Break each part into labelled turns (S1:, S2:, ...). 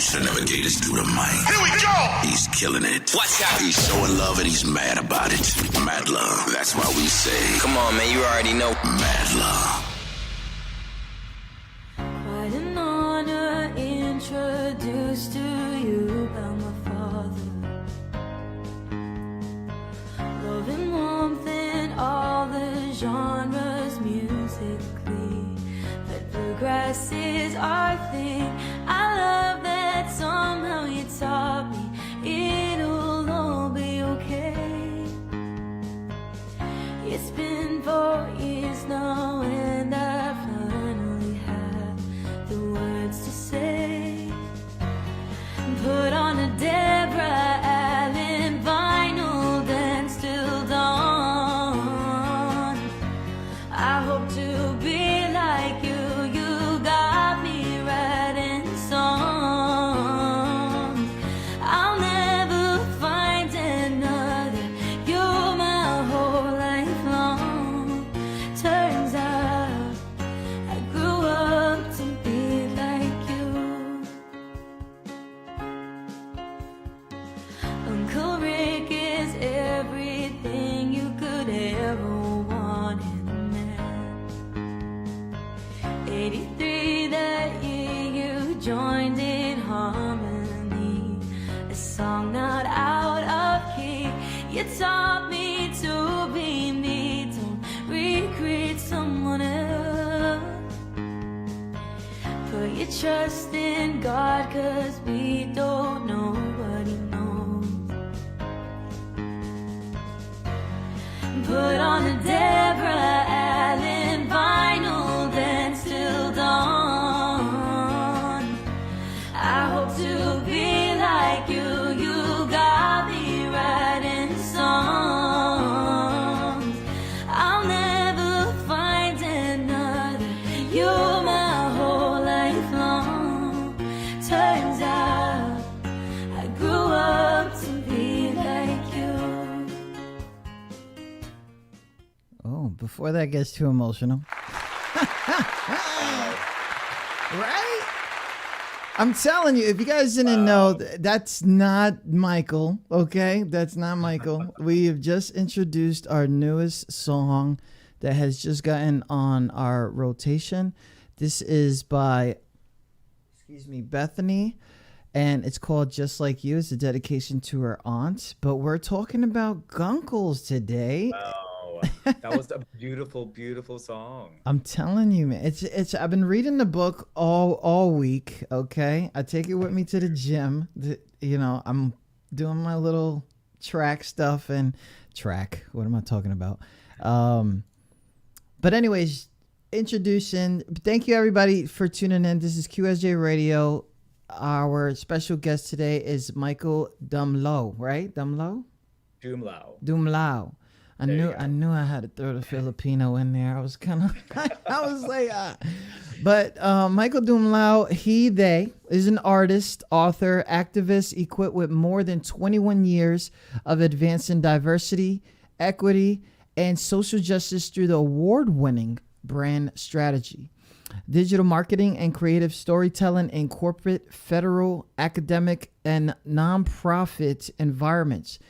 S1: should never gave this dude a mic.
S2: Here we go!
S1: He's killing it.
S3: Watch out.
S1: He's so in love and he's mad about it. Madluh. That's why we say,
S3: Come on, man, you already know.
S1: Madluh.
S4: Quite an honor introduced to you by my father. Love and warmth in all the genres musically. That bluegrass is our thing. I love that somehow you taught me it'll all be okay. It's been 4 years now and I finally have the words to say. Put on a Deborah Allen vinyl, dance till dawn. I hope to be like you. You got me writing songs. I'll never find another. You're my whole life long. Turns out I grew up to be like you. Uncle Rick is everything you could ever want in a man. 83, that year you joined in harmony. A song not out of key. You taught me to be me. Don't recreate someone else. Put your trust in God, 'cause we don't know what he knows. Put on a Deborah Allen vinyl, dance till dawn. I hope to be like you. You got me writing songs. I'll never find another. You're my whole life long. Turns out I grew up to be like you.
S5: Oh, before that gets too emotional. Right? I'm telling you, if you guys didn't know, that's not Michael, okay? That's not Michael. We have just introduced our newest song that has just gotten on our rotation. This is by, Bethany, and it's called Just Like You. It's a dedication to her aunt, but we're talking about Guncles today.
S6: Oh, that was a beautiful, beautiful song.
S5: I'm telling you, man. It's. I've been reading the book all week. Okay, I take it with me to the gym. I'm doing my little track stuff and track. What am I talking about? But anyways, introducing. Thank you everybody for tuning in. This is QSJ Radio. Our special guest today is Michael Dumlao. Right, Dumlao. Dumlao. I knew I had to throw the Filipino in there. I was kind of, I was like, But Michael Dumlao, they is an artist, author, activist, equipped with more than 21 years of advancing diversity, equity, and social justice through the award-winning brand strategy, digital marketing, and creative storytelling in corporate, federal, academic, and nonprofit environments.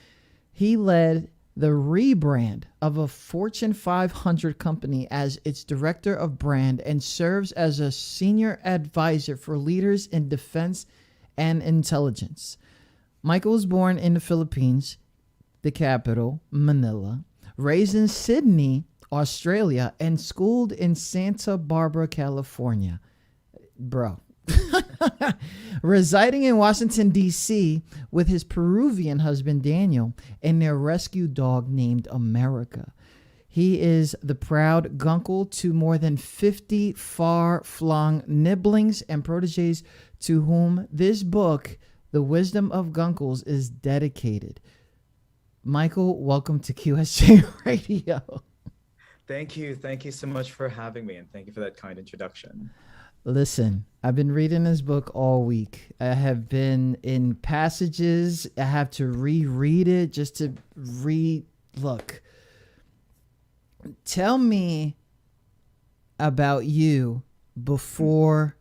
S5: He led the rebrand of a Fortune 500 company as its director of brand and serves as a senior advisor for leaders in defense and intelligence. Michael was born in the Philippines, the capital, Manila, raised in Sydney, Australia, and schooled in Santa Barbara, California. Bro. Residing in Washington, D.C. with his Peruvian husband, Daniel, and their rescue dog named America. He is the proud Guncel to more than 50 far-flung nibblings and proteges to whom this book, The Wisdom of Guncles, is dedicated. Michael, welcome to QSJ Radio.
S6: Thank you. Thank you so much for having me, and thank you for that kind introduction.
S5: Listen, I've been reading this book all week. I have been in passages. I have to reread it just to look. Tell me about you before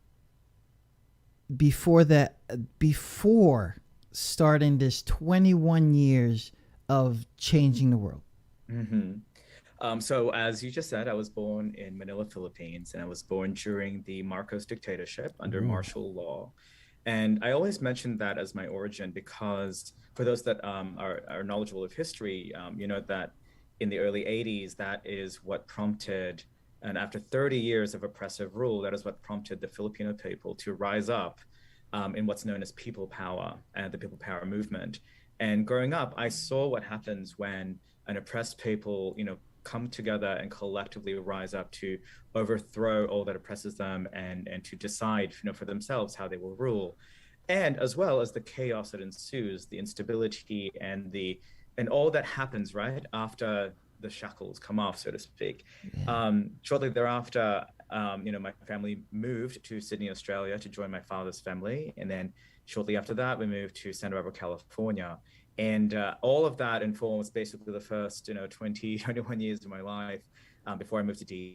S5: before that, before starting this 21 years of changing the world?
S6: So as you just said, I was born in Manila, Philippines, and I was born during the Marcos dictatorship under
S5: Ooh.
S6: martial law. And I always mention that as my origin because for those that are knowledgeable of history, you know that in the early 80s, that is what prompted, and after 30 years of oppressive rule, that is what prompted the Filipino people to rise up in what's known as people power and the people power movement. And growing up, I saw what happens when an oppressed people, come together and collectively rise up to overthrow all that oppresses them and to decide, for themselves how they will rule. And as well as the chaos that ensues, the instability and all that happens right after the shackles come off, so to speak. Shortly thereafter, my family moved to Sydney, Australia to join my father's family. And then shortly after that, we moved to Santa Barbara, California. And all of that informs basically the first, 21 years of my life before I moved to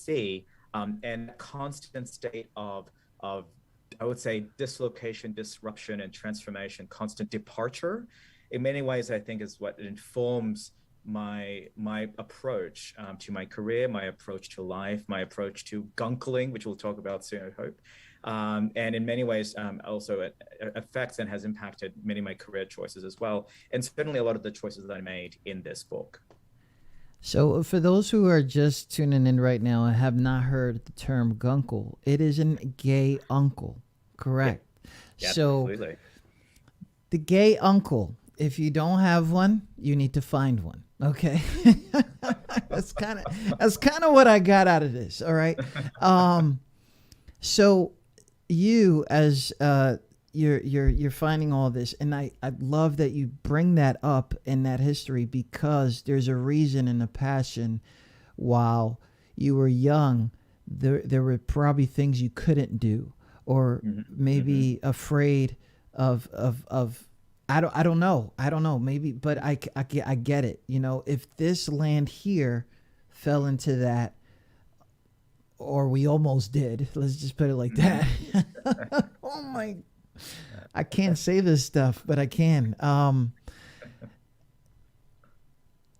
S6: DC. And constant state of, I would say, dislocation, disruption, and transformation, constant departure. In many ways, I think is what informs my approach to my career, my approach to life, my approach to guncling, which we'll talk about soon, I hope. And in many ways, also it affects and has impacted many of my career choices as well. And certainly a lot of the choices that I made in this book.
S5: So for those who are just tuning in right now and have not heard the term gunkle, it is a gay uncle, correct?
S6: Yeah,
S5: so
S6: absolutely.
S5: The gay uncle, if you don't have one, you need to find one. Okay. That's kind of what I got out of this. All right. So you as you're finding all this, and I love that you bring that up in that history, because there's a reason and a passion. While you were young, there were probably things you couldn't do, or maybe afraid of I don't know maybe, but I get it. If this land here fell into that, or we almost did, let's just put it like that. Oh my, I can't say this stuff, but I can.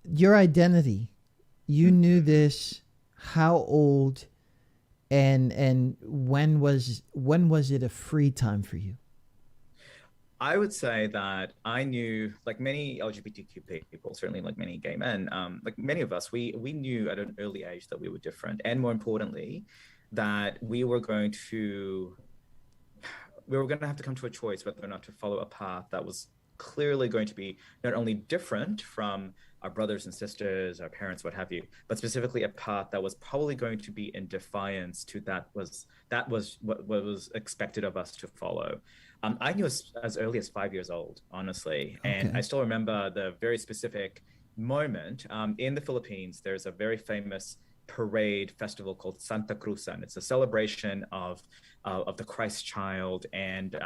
S5: Your identity, you knew this. How old, and when was it a free time for you?
S6: I would say that I knew, like many LGBTQ people, certainly like many gay men, like many of us, we knew at an early age that we were different. And more importantly, that we were going to have to come to a choice whether or not to follow a path that was clearly going to be not only different from our brothers and sisters, our parents, what have you, but specifically a path that was probably going to be in defiance to that was what was expected of us to follow. I knew as early as 5 years old, honestly. And
S5: Okay.
S6: I still remember the very specific moment. In the Philippines, there's a very famous parade festival called Santa Cruzan. It's a celebration of the Christ child. And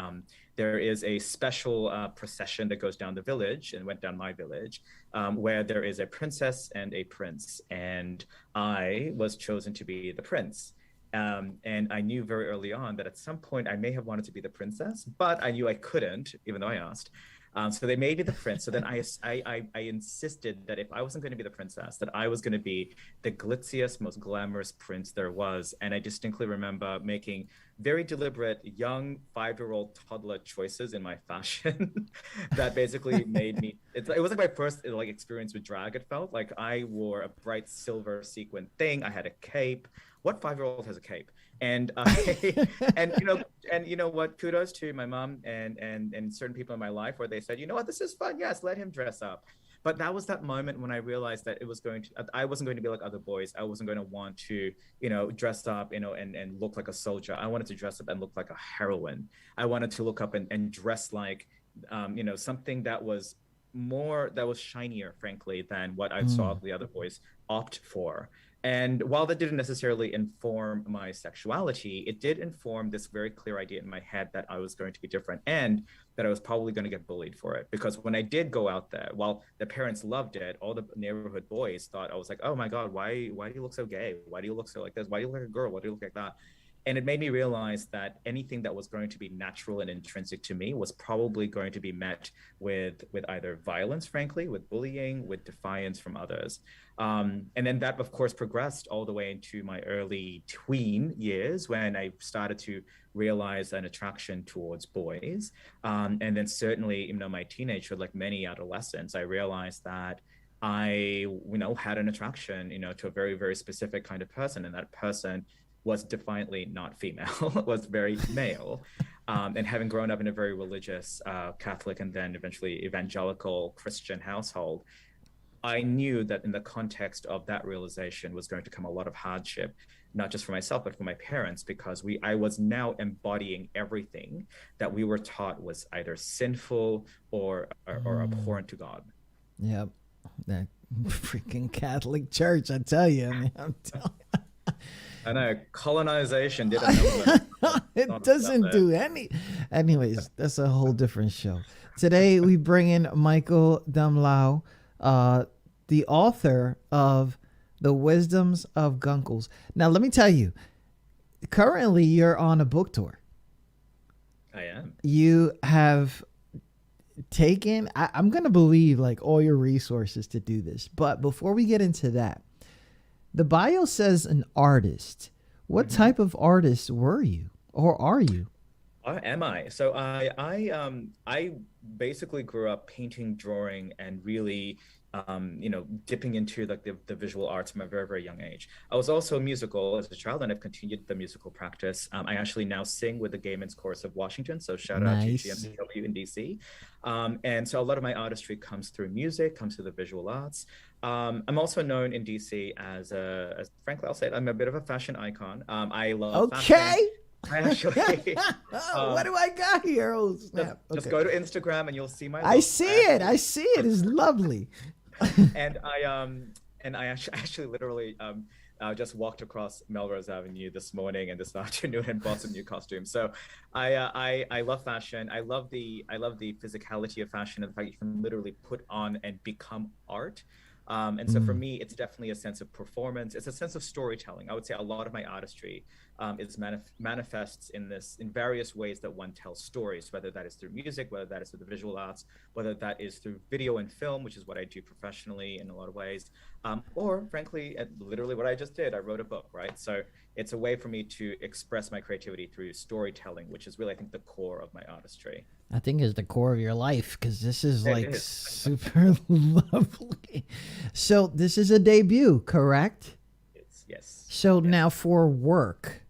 S6: there is a special procession that goes down the village and went down my village, where there is a princess and a prince. And I was chosen to be the prince. And I knew very early on that at some point I may have wanted to be the princess, but I knew I couldn't, even though I asked. So they made me the prince. So then I insisted that if I wasn't going to be the princess, that I was going to be the glitziest, most glamorous prince there was. And I distinctly remember making very deliberate young 5-year-old toddler choices in my fashion that basically made me. It was like my first experience with drag. It felt like I wore a bright silver sequin thing. I had a cape. What 5-year-old has a cape? And and you know what? Kudos to my mom and certain people in my life where they said, you know what, this is fun. Yes, let him dress up. But that was that moment when I realized that I wasn't going to be like other boys. I wasn't going to want to, dress up, and look like a soldier. I wanted to dress up and look like a heroine. I wanted to look up and dress like, something that was shinier, frankly, than what I saw the other boys opt for. And while that didn't necessarily inform my sexuality, it did inform this very clear idea in my head that I was going to be different and that I was probably going to get bullied for it. Because when I did go out there, while the parents loved it, all the neighborhood boys thought I was like, oh my God, why do you look so gay? Why do you look so like this? Why do you look like a girl? Why do you look like that? And it made me realize that anything that was going to be natural and intrinsic to me was probably going to be met with either violence, frankly, with bullying, with defiance from others. And then that, of course, progressed all the way into my early tween years when I started to realize an attraction towards boys. And then certainly, my teenagehood, like many adolescents, I realized that I, had an attraction, to a very, very specific kind of person. And that person was defiantly not female, was very male. And having grown up in a very religious Catholic and then eventually evangelical Christian household, I knew that in the context of that realization was going to come a lot of hardship, not just for myself, but for my parents, because I was now embodying everything that we were taught was either sinful or abhorrent to God.
S5: Yep. That freaking Catholic Church, I tell you. I'm telling you.
S6: I know, colonization did it.
S5: It doesn't do any. Anyways, that's a whole different show. Today, we bring in Michael Dumlao, the author of The Wisdoms of Guncles. Now, let me tell you, currently you're on a book tour.
S6: I am.
S5: You have taken, I'm going to believe, like, all your resources to do this. But before we get into that, the bio says an artist. What type of artist were you or are you?
S6: Am I? So I basically grew up painting, drawing, and really, dipping into like the visual arts from a very, very young age. I was also musical as a child, and I've continued the musical practice. I actually now sing with the Gay Men's Chorus of Washington, so shout out to GMCW in DC. And so a lot of my artistry comes through music, comes through the visual arts. I'm also known in DC as frankly, I'll say it, I'm a bit of a fashion icon. I love fashion. I actually.
S5: What do I got here? Oh, snap.
S6: Just go to Instagram and you'll see my.
S5: I see it. I see it. It's lovely.
S6: And I actually literally just walked across Melrose Avenue this morning and this afternoon and bought some new costumes. So I love fashion. I love the physicality of fashion and the fact you can literally put on and become art. And so for me, it's definitely a sense of performance. It's a sense of storytelling. I would say a lot of my artistry is manifests in various ways that one tells stories, whether that is through music, whether that is through the visual arts, whether that is through video and film, which is what I do professionally in a lot of ways, or frankly, literally what I just did. I wrote a book, right? So it's a way for me to express my creativity through storytelling, which is really, I think, the core of my artistry.
S5: I think is the core of your life, because this is like super lovely. So this is a debut, correct?
S6: Yes.
S5: So now for work,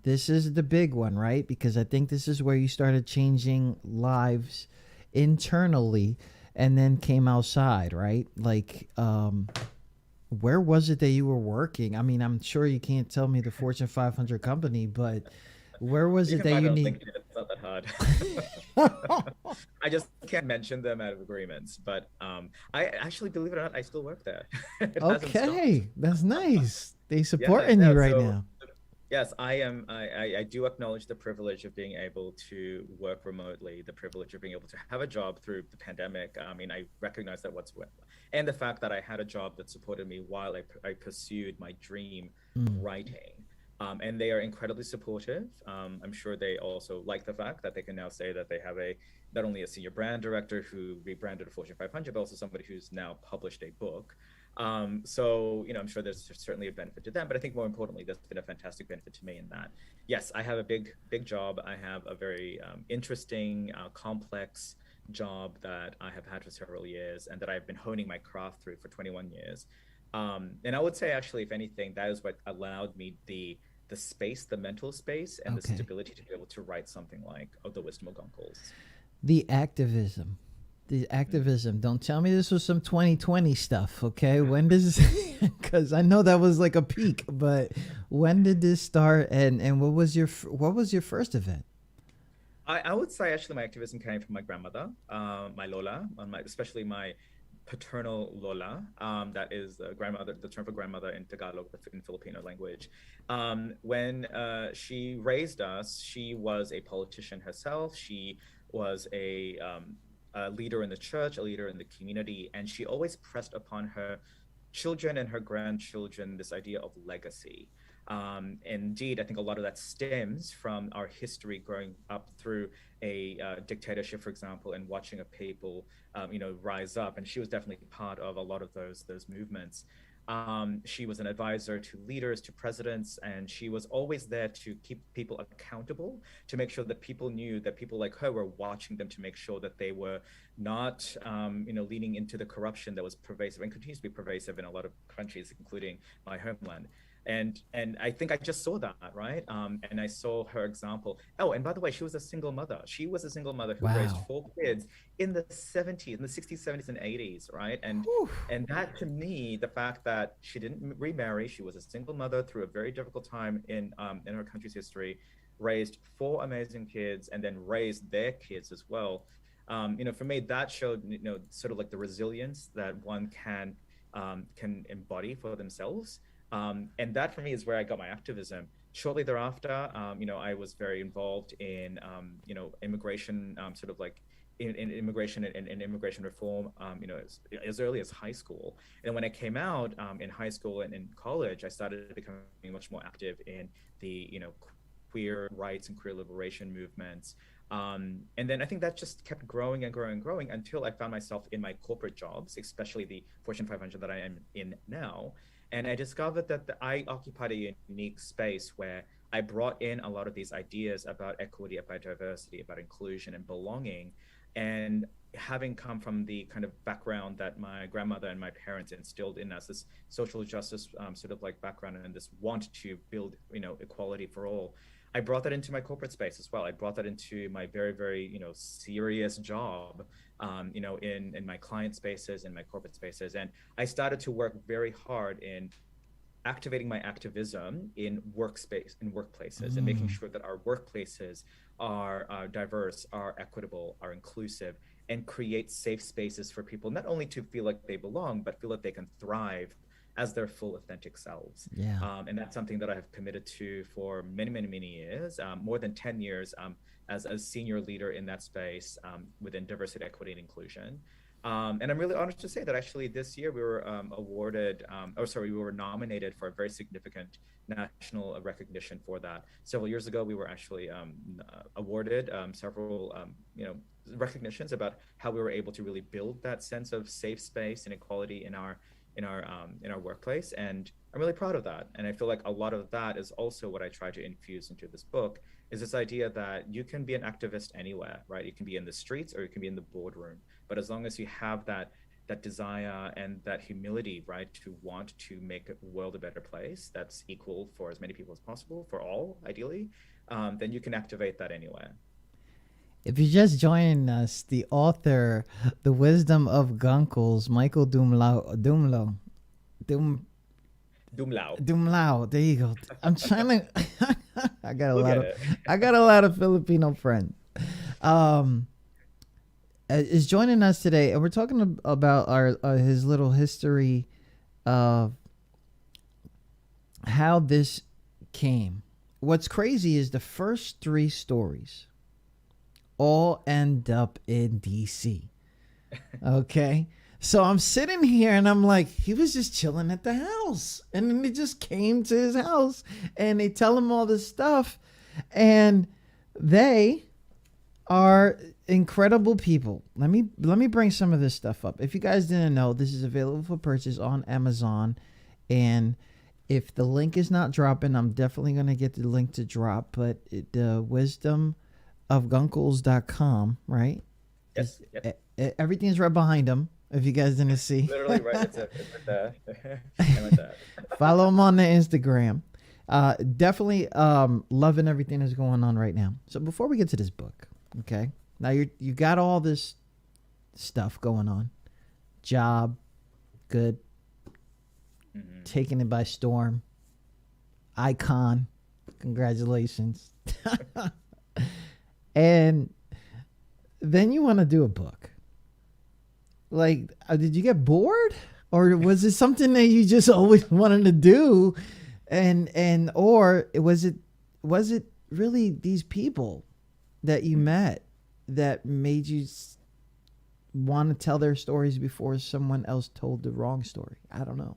S5: this is the big one, right? Because I think this is where you started changing lives internally and then came outside, right? Like, where was it that you were working? I mean, I'm sure you can't tell me the Fortune 500 company, but where was it that you need?
S6: It's not that hard. I just can't mention them out of agreements, but I actually, believe it or not, I still work there.
S5: Okay, that's nice. They supporting you right now.
S6: Yes, I am. I do acknowledge the privilege of being able to work remotely, the privilege of being able to have a job through the pandemic. I mean, I recognize that and the fact that I had a job that supported me while I pursued my dream writing. And they are incredibly supportive. I'm sure they also like the fact that they can now say that they have not only a senior brand director who rebranded a Fortune 500, but also somebody who's now published a book. So, I'm sure there's certainly a benefit to them, but I think more importantly, there's been a fantastic benefit to me in that, yes, I have a big job. I have a very interesting, complex job that I have had for several years and that I've been honing my craft through for 21 years. And I would say, actually, if anything, that is what allowed me the space, the mental space, and the stability to be able to write something like The Wisdom of Guncles.
S5: The activism. Don't tell me this was some 2020 stuff, okay? When does, because I know that was like a peak, but when did this start, and what was your first event?
S6: I would say actually my activism came from my grandmother, my Lola, especially my paternal Lola, that is the term for grandmother in Tagalog, in Filipino language. When she raised us, she was a politician herself. She was a leader in the church, a leader in the community, and she always pressed upon her children and her grandchildren this idea of legacy. Indeed, I think a lot of that stems from our history growing up through a dictatorship, for example, and watching a people, rise up. And she was definitely part of a lot of those movements. She was an advisor to leaders, to presidents, and she was always there to keep people accountable, to make sure that people knew that people like her were watching them, to make sure that they were not, leaning into the corruption that was pervasive and continues to be pervasive in a lot of countries, including my homeland. And I think I just saw that, right? And I saw her example. Oh, and by the way, she was a single mother. She was a single mother who raised 4 kids in the 70s, in the 60s, 70s, and 80s, right? And that, to me, the fact that she didn't remarry, she was a single mother through a very difficult time in her country's history, raised 4 amazing kids, and then raised their kids as well. For me, that showed, sort of like the resilience that one can embody for themselves. And that for me is where I got my activism. Shortly thereafter, I was very involved in, immigration, sort of like in immigration and immigration reform, as early as high school. And when I came out in high school and in college, I started becoming much more active in the, queer rights and queer liberation movements. And then I think that just kept growing and growing and growing until I found myself in my corporate jobs, especially the Fortune 500 that I am in now. And I discovered that I occupied a unique space where I brought in a lot of these ideas about equity, about diversity, about inclusion and belonging. And having come from the kind of background that my grandmother and my parents instilled in us, this social justice sort of like background and this want to build, equality for all, I brought that into my corporate space as well. I brought that into my very, very, serious job, in my client spaces, in my corporate spaces. And I started to work very hard in activating my activism in workspace, in workplaces, and making sure that our workplaces are diverse, are equitable, are inclusive, and create safe spaces for people, not only to feel like they belong, but feel like they can thrive as their full authentic selves. And that's something that I have committed to for many, many, many years, more than 10 years as a senior leader in that space within diversity, equity, and inclusion. And I'm really honored to say that actually this year we were we were nominated for a very significant national recognition for that. Several years ago, we were actually awarded several, recognitions about how we were able to really build that sense of safe space and equality in our workplace. And I'm really proud of that. And I feel like a lot of that is also what I try to infuse into this book, is this idea that you can be an activist anywhere, right? You can be in the streets or you can be in the boardroom. But as long as you have that desire and that humility, right, to want to make the world a better place that's equal for as many people as possible, for all, ideally, then you can activate that anywhere.
S5: If you're just joining us, the author, The Wisdom of Guncles, Michael Dumlao. There you go. I'm trying to. I got a lot of Filipino friends. Is joining us today, and we're talking about his little history of how this came. What's crazy is the first 3 stories all end up in DC. Okay. So I'm sitting here and I'm like, he was just chilling at the house. And then they just came to his house and they tell him all this stuff. And they are incredible people. Let me bring some of this stuff up. If you guys didn't know, this is available for purchase on Amazon. And if the link is not dropping, I'm definitely going to get the link to drop. But the wisdomofguncles.com, right?
S6: Yes. Yep.
S5: Everything's right behind him. If you guys didn't see,
S6: literally right. It's there. Like that.
S5: Follow him on the Instagram. Definitely loving everything that's going on right now. So before we get to this book, okay, now you got all this stuff going on. Job, good. Taking it by storm. Icon, congratulations. And then you want to do a book. Like, did you get bored, or was it something that you just always wanted to do, or was it really these people that you met that made you want to tell their stories before someone else told the wrong story? I don't know.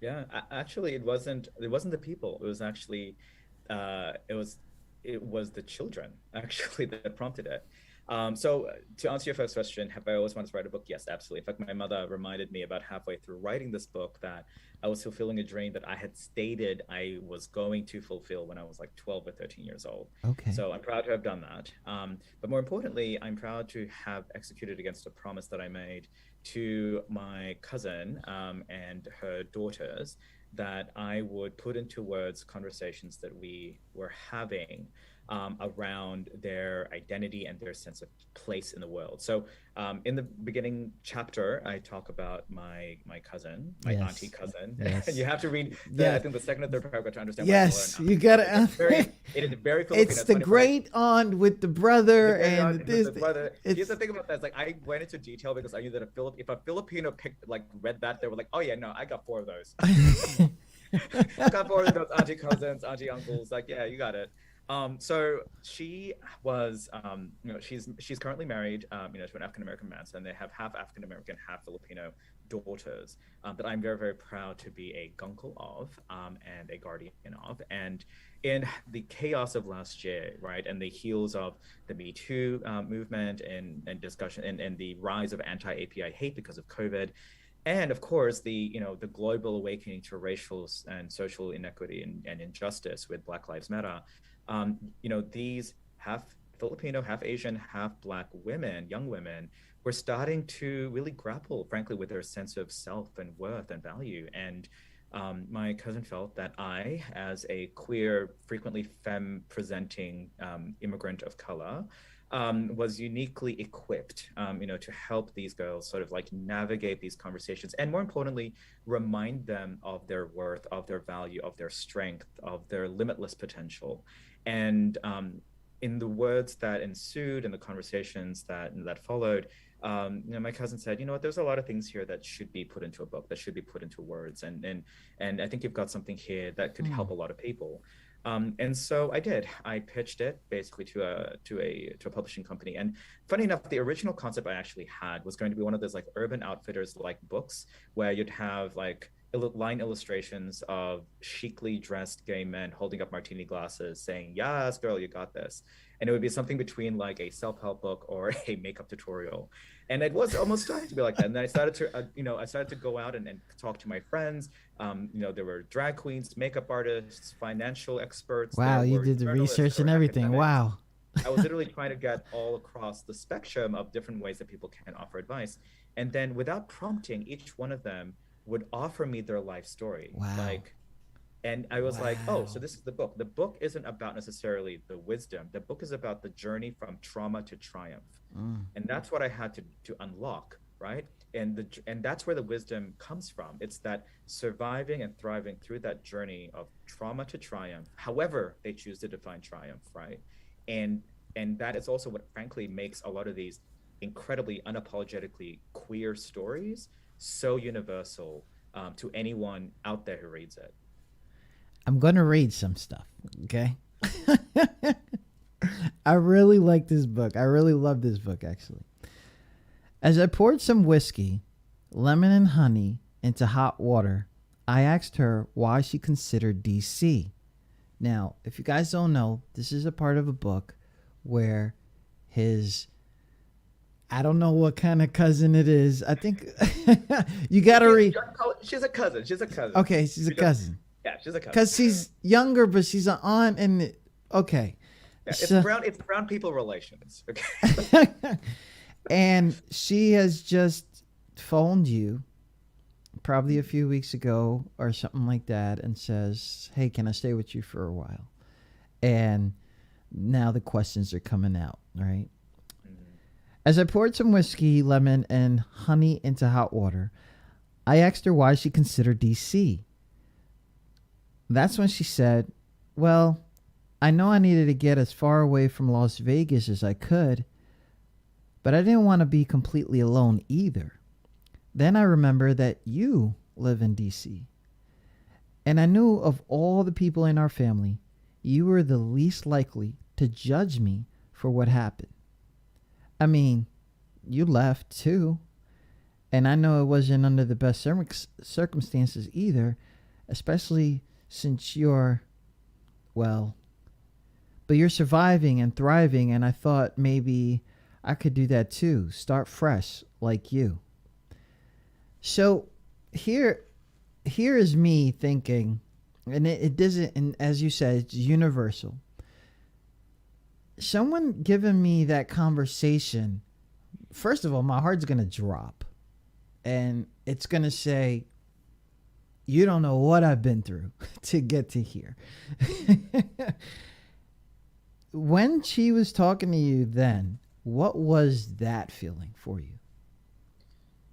S6: Yeah, actually, it wasn't the people. It was actually, it was the children actually that prompted it. So to answer your first question, have I always wanted to write a book? Yes, absolutely. In fact, my mother reminded me about halfway through writing this book that I was fulfilling a dream that I had stated I was going to fulfill when I was like 12 or 13 years old.
S5: Okay.
S6: So I'm proud to have done that. But more importantly, I'm proud to have executed against a promise that I made to my cousin and her daughters that I would put into words conversations that we were having around their identity and their sense of place in the world. So in the beginning chapter, I talk about my cousin, my
S5: Yes.
S6: auntie cousin.
S5: Yes.
S6: You have to read
S5: Yeah.
S6: I think the second or third paragraph to understand
S5: Yes,
S6: what I
S5: you gotta.
S6: it is very Filipino.
S5: It's the
S6: funny, but
S5: great aunt with the brother
S6: very
S5: and
S6: odd,
S5: this.
S6: the brother.
S5: It's
S6: Here's the thing about that. Is like I went into detail because I knew that if a Filipino read that, they were like, oh yeah, no, I got 4 of those. I got 4 of those auntie cousins, auntie uncles. Like, yeah, you got it. So she was, she's currently married, to an African American man, and they have half African American, half Filipino daughters that I'm very, very proud to be a gunkle of and a guardian of. And in the chaos of last year, right, and the heels of the Me Too movement and discussion and the rise of anti-API hate because of COVID, and of course the global awakening to racial and social inequity and injustice with Black Lives Matter, these half Filipino, half Asian, half Black women, young women, were starting to really grapple, frankly, with their sense of self and worth and value. And my cousin felt that I, as a queer, frequently femme-presenting immigrant of color, was uniquely equipped, to help these girls sort of like navigate these conversations, and more importantly, remind them of their worth, of their value, of their strength, of their limitless potential. And in the words that ensued and the conversations that followed, my cousin said, you know what, there's a lot of things here that should be put into a book, that should be put into words, and I think you've got something here that could help a lot of people. And so I did. I pitched it basically to a publishing company. And funny enough, the original concept I actually had was going to be one of those like Urban Outfitters like books where you'd have like line illustrations of chicly dressed gay men holding up martini glasses saying, yes, girl, you got this. And it would be something between like a self-help book or a makeup tutorial. And it was almost starting to be like that. And then I started to go out and talk to my friends. There were drag queens, makeup artists, financial experts.
S5: wow, you did the research and everything. Wow.
S6: I was literally trying to get all across the spectrum of different ways that people can offer advice. And then without prompting, each one of them would offer me their life story.
S5: Wow.
S6: And I was like, oh, so this is the book. The book isn't about necessarily the wisdom. The book is about the journey from trauma to triumph. And that's what I had to unlock, right? And that's where the wisdom comes from. It's that surviving and thriving through that journey of trauma to triumph, however they choose to define triumph, right? And that is also what frankly makes a lot of these incredibly unapologetically queer stories so universal to anyone out there who reads it.
S5: I'm going to read some stuff, okay? I really like this book. I really love this book, actually. As I poured some whiskey, lemon and honey into hot water, I asked her why she considered DC. Now, if you guys don't know, this is a part of a book where I don't know what kind of cousin it is. I think you got to read.
S6: She's a cousin.
S5: Okay, she's a cousin.
S6: Yeah, she's a cousin.
S5: Because she's younger, but she's an aunt, and okay.
S6: Yeah, it's brown people relations. Okay.
S5: And she has just phoned you probably a few weeks ago or something like that and says, hey, can I stay with you for a while? And now the questions are coming out, right? As I poured some whiskey, lemon, and honey into hot water, I asked her why she considered DC. That's when she said, well, I know I needed to get as far away from Las Vegas as I could, but I didn't want to be completely alone either. Then I remembered that you live in DC. And I knew of all the people in our family, you were the least likely to judge me for what happened. I mean, you left too. And I know it wasn't under the best circumstances either, especially since you're, well, but you're surviving and thriving. And I thought maybe I could do that too. Start fresh like you. So here is me thinking, and it doesn't, and as you said, it's universal. Someone giving me that conversation, first of all, my heart's going to drop. And it's going to say, you don't know what I've been through to get to here. When she was talking to you then, what was that feeling for you?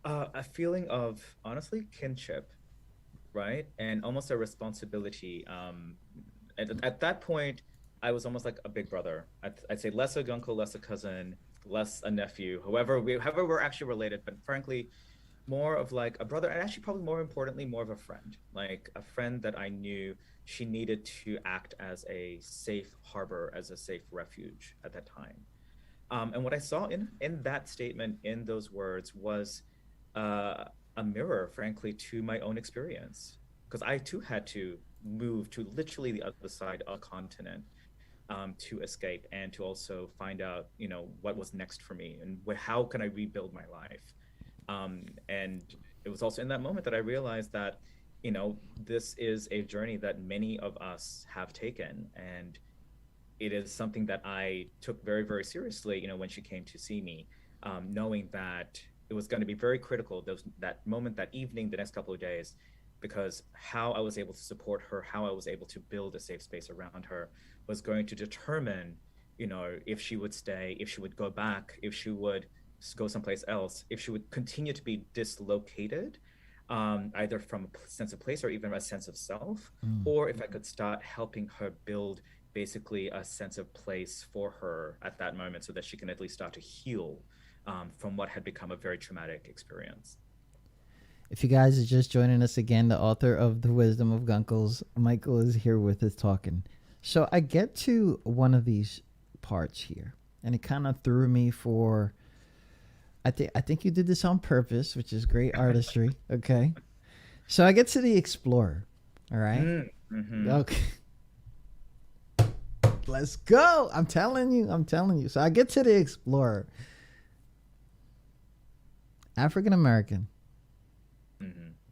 S6: A feeling of, honestly, kinship, right? And almost a responsibility. At that point, I was almost like a big brother. I'd say less a Guncles, less a cousin, less a nephew, however we're actually related, but frankly, more of like a brother, and actually probably more importantly, more of a friend, like a friend that I knew she needed to act as a safe harbor, as a safe refuge at that time. And what I saw in that statement, in those words, was a mirror, frankly, to my own experience, because I too had to move to literally the other side of a continent to escape and to also find out, what was next for me and how can I rebuild my life. And it was also in that moment that I realized that, this is a journey that many of us have taken, and it is something that I took very, very seriously, when she came to see me, knowing that it was going to be very critical, that moment, that evening, the next couple of days, because how I was able to support her, how I was able to build a safe space around her was going to determine, if she would stay, if she would go back, if she would go someplace else, if she would continue to be dislocated, either from a sense of place or even a sense of self, or if I could start helping her build basically a sense of place for her at that moment so that she can at least start to heal from what had become a very traumatic experience.
S5: If you guys are just joining us again, the author of The Wisdom of Guncles, Michael, is here with us talking. So I get to one of these parts here, and it kind of threw me for... I think you did this on purpose, which is great artistry. Okay. So I get to the Explorer. All right. Mm-hmm. Okay. Let's go. I'm telling you. So I get to the Explorer. African American,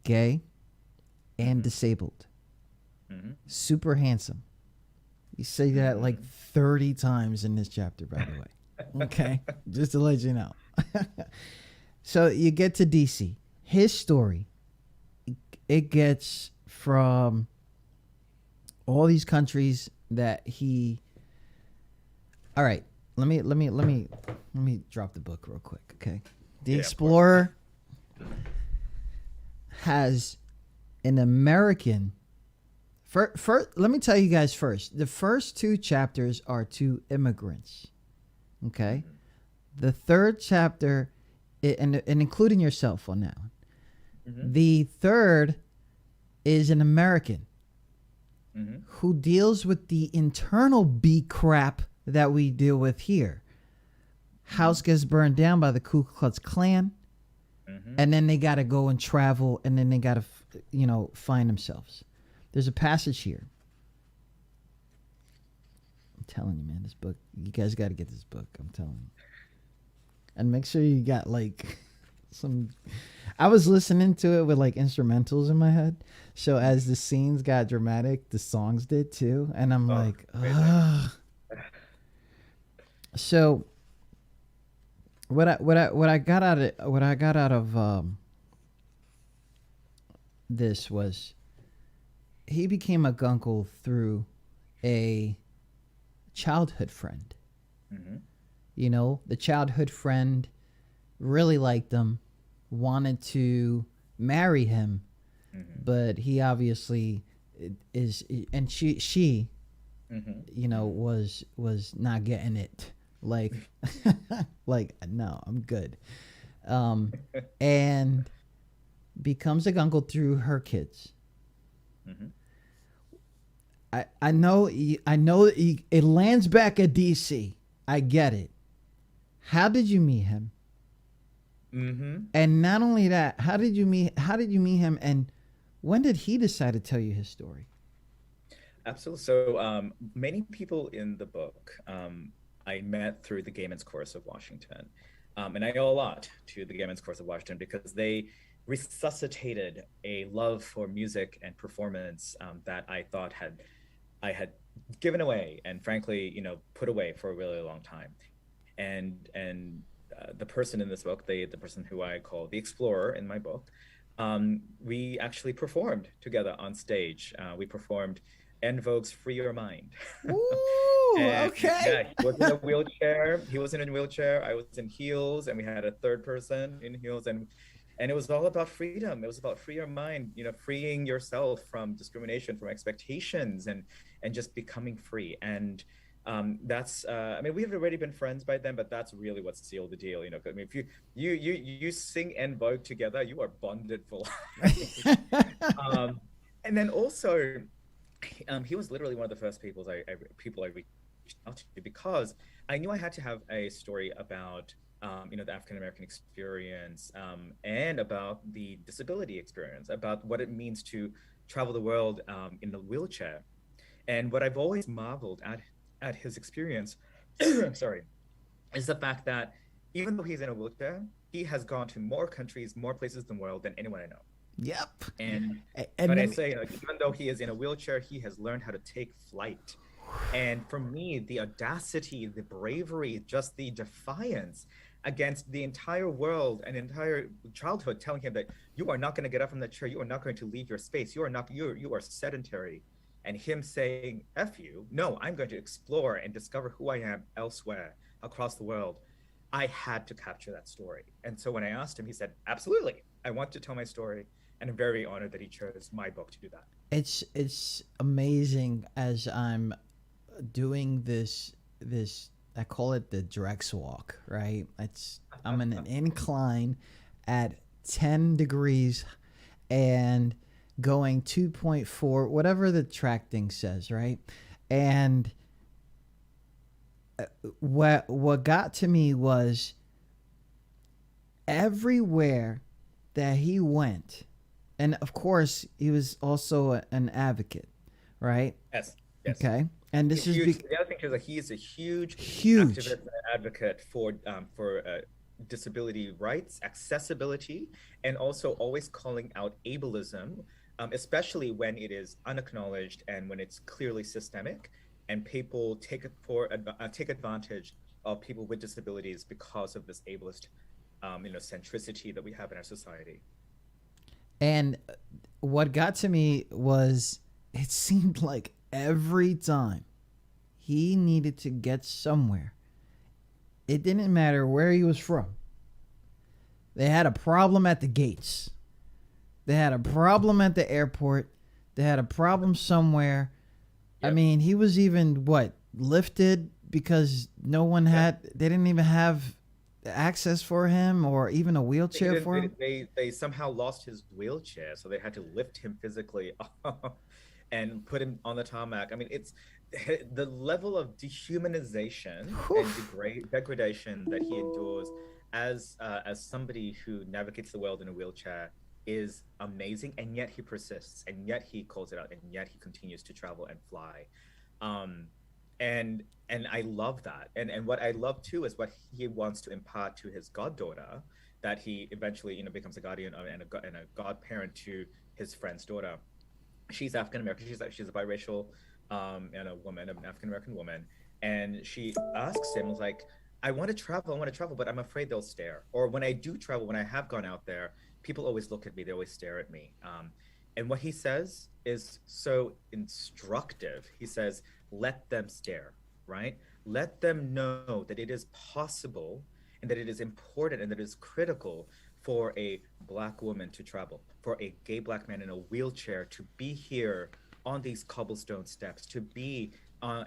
S5: gay, and disabled. Super handsome. You say that like 30 times in this chapter, by the way. Okay. Just to let you know. So you get to DC. His story, it gets from all these countries that he... All right, let me drop the book real quick, okay? The Explorer has an American... First, let me tell you guys first. The first two chapters are two immigrants, okay? The third chapter, and including yourself on that one. The third is an American who deals with the internal B crap that we deal with here. House gets burned down by the Ku Klux Klan, and then they got to go and travel, and then they got to, find themselves. There's a passage here. I'm telling you, man, this book, you guys got to get this book. I'm telling you. And make sure you got like some... I was listening to it with like instrumentals in my head. So as the scenes got dramatic, the songs did too. And I'm like, ugh. So what I got out of this was he became a Guncle through a childhood friend. The childhood friend really liked him, wanted to marry him, but he obviously is, and she was not getting it. Like, no, I'm good. And becomes a Guncle through her kids. I know it lands back at DC. I get it. How did you meet him?
S6: Mm-hmm.
S5: And not only that, how did you meet him, and when did he decide to tell you his story?
S6: Absolutely. So many people in the book I met through the Gay Men's Chorus of Washington. And I owe a lot to the Gay Men's Chorus of Washington because they resuscitated a love for music and performance that I thought I had given away and frankly, put away for a really long time. And the person in this book, the person who I call the explorer in my book, we actually performed together on stage. We performed En Vogue's "Free Your Mind."
S5: Ooh, okay.
S6: Yeah, he was in a wheelchair. He was in a wheelchair. I was in heels, and we had a third person in heels, and it was all about freedom. It was about free your mind, freeing yourself from discrimination, from expectations, and just becoming free. And that's I mean, we have already been friends by then, but that's really what sealed the deal. I mean, if you sing En Vogue together, you are bonded for life. And then also, he was literally one of the first people I reached out to because I knew I had to have a story about the African American experience and about the disability experience, about what it means to travel the world in a wheelchair. And what I've always marveled at his experience, sorry, is the fact that even though he's in a wheelchair, he has gone to more countries, more places in the world than anyone I know.
S5: Yep.
S6: But I say, even though he is in a wheelchair, he has learned how to take flight. And for me, the audacity, the bravery, just the defiance against the entire world and entire childhood telling him that you are not going to get up from that chair, you are not going to leave your space, you are sedentary. And him saying, F you, no, I'm going to explore and discover who I am elsewhere across the world. I had to capture that story. And so when I asked him, he said, absolutely, I want to tell my story. And I'm very honored that he chose my book to do that.
S5: It's amazing as I'm doing this I call it the Drex walk, right? I'm in an incline at 10 degrees and going 2.4, whatever the track thing says, right? And what got to me was everywhere that he went, and of course he was also an advocate, right?
S6: Yes.
S5: Okay. And this is
S6: the other thing is that he is a huge activist and advocate for disability rights, accessibility, and also always calling out ableism, especially when it is unacknowledged and when it's clearly systemic, and people take advantage of people with disabilities because of this ableist, centricity that we have in our society.
S5: And what got to me was it seemed like every time he needed to get somewhere, it didn't matter where he was from. They had a problem at the gates. They had a problem at the airport. They had a problem somewhere. Yep. I mean, he was even lifted because they didn't even have access for him or even a wheelchair for him.
S6: They somehow lost his wheelchair, so they had to lift him physically and put him on the tarmac. I mean, it's the level of dehumanization and degradation that he endures as somebody who navigates the world in a wheelchair is amazing, and yet he persists, and yet he calls it out, and yet he continues to travel and fly. And I love that. And what I love too is what he wants to impart to his goddaughter, that he eventually becomes a guardian of and a godparent to his friend's daughter. She's African American. She's a biracial and a woman, an African American woman. And she asks him, like, I want to travel, but I'm afraid they'll stare. Or when I do travel, when I have gone out there, people always look at me. They always stare at me. And what he says is so instructive. He says, let them stare, right? Let them know that it is possible and that it is important and that it is critical for a Black woman to travel, for a gay Black man in a wheelchair to be here on these cobblestone steps, to be on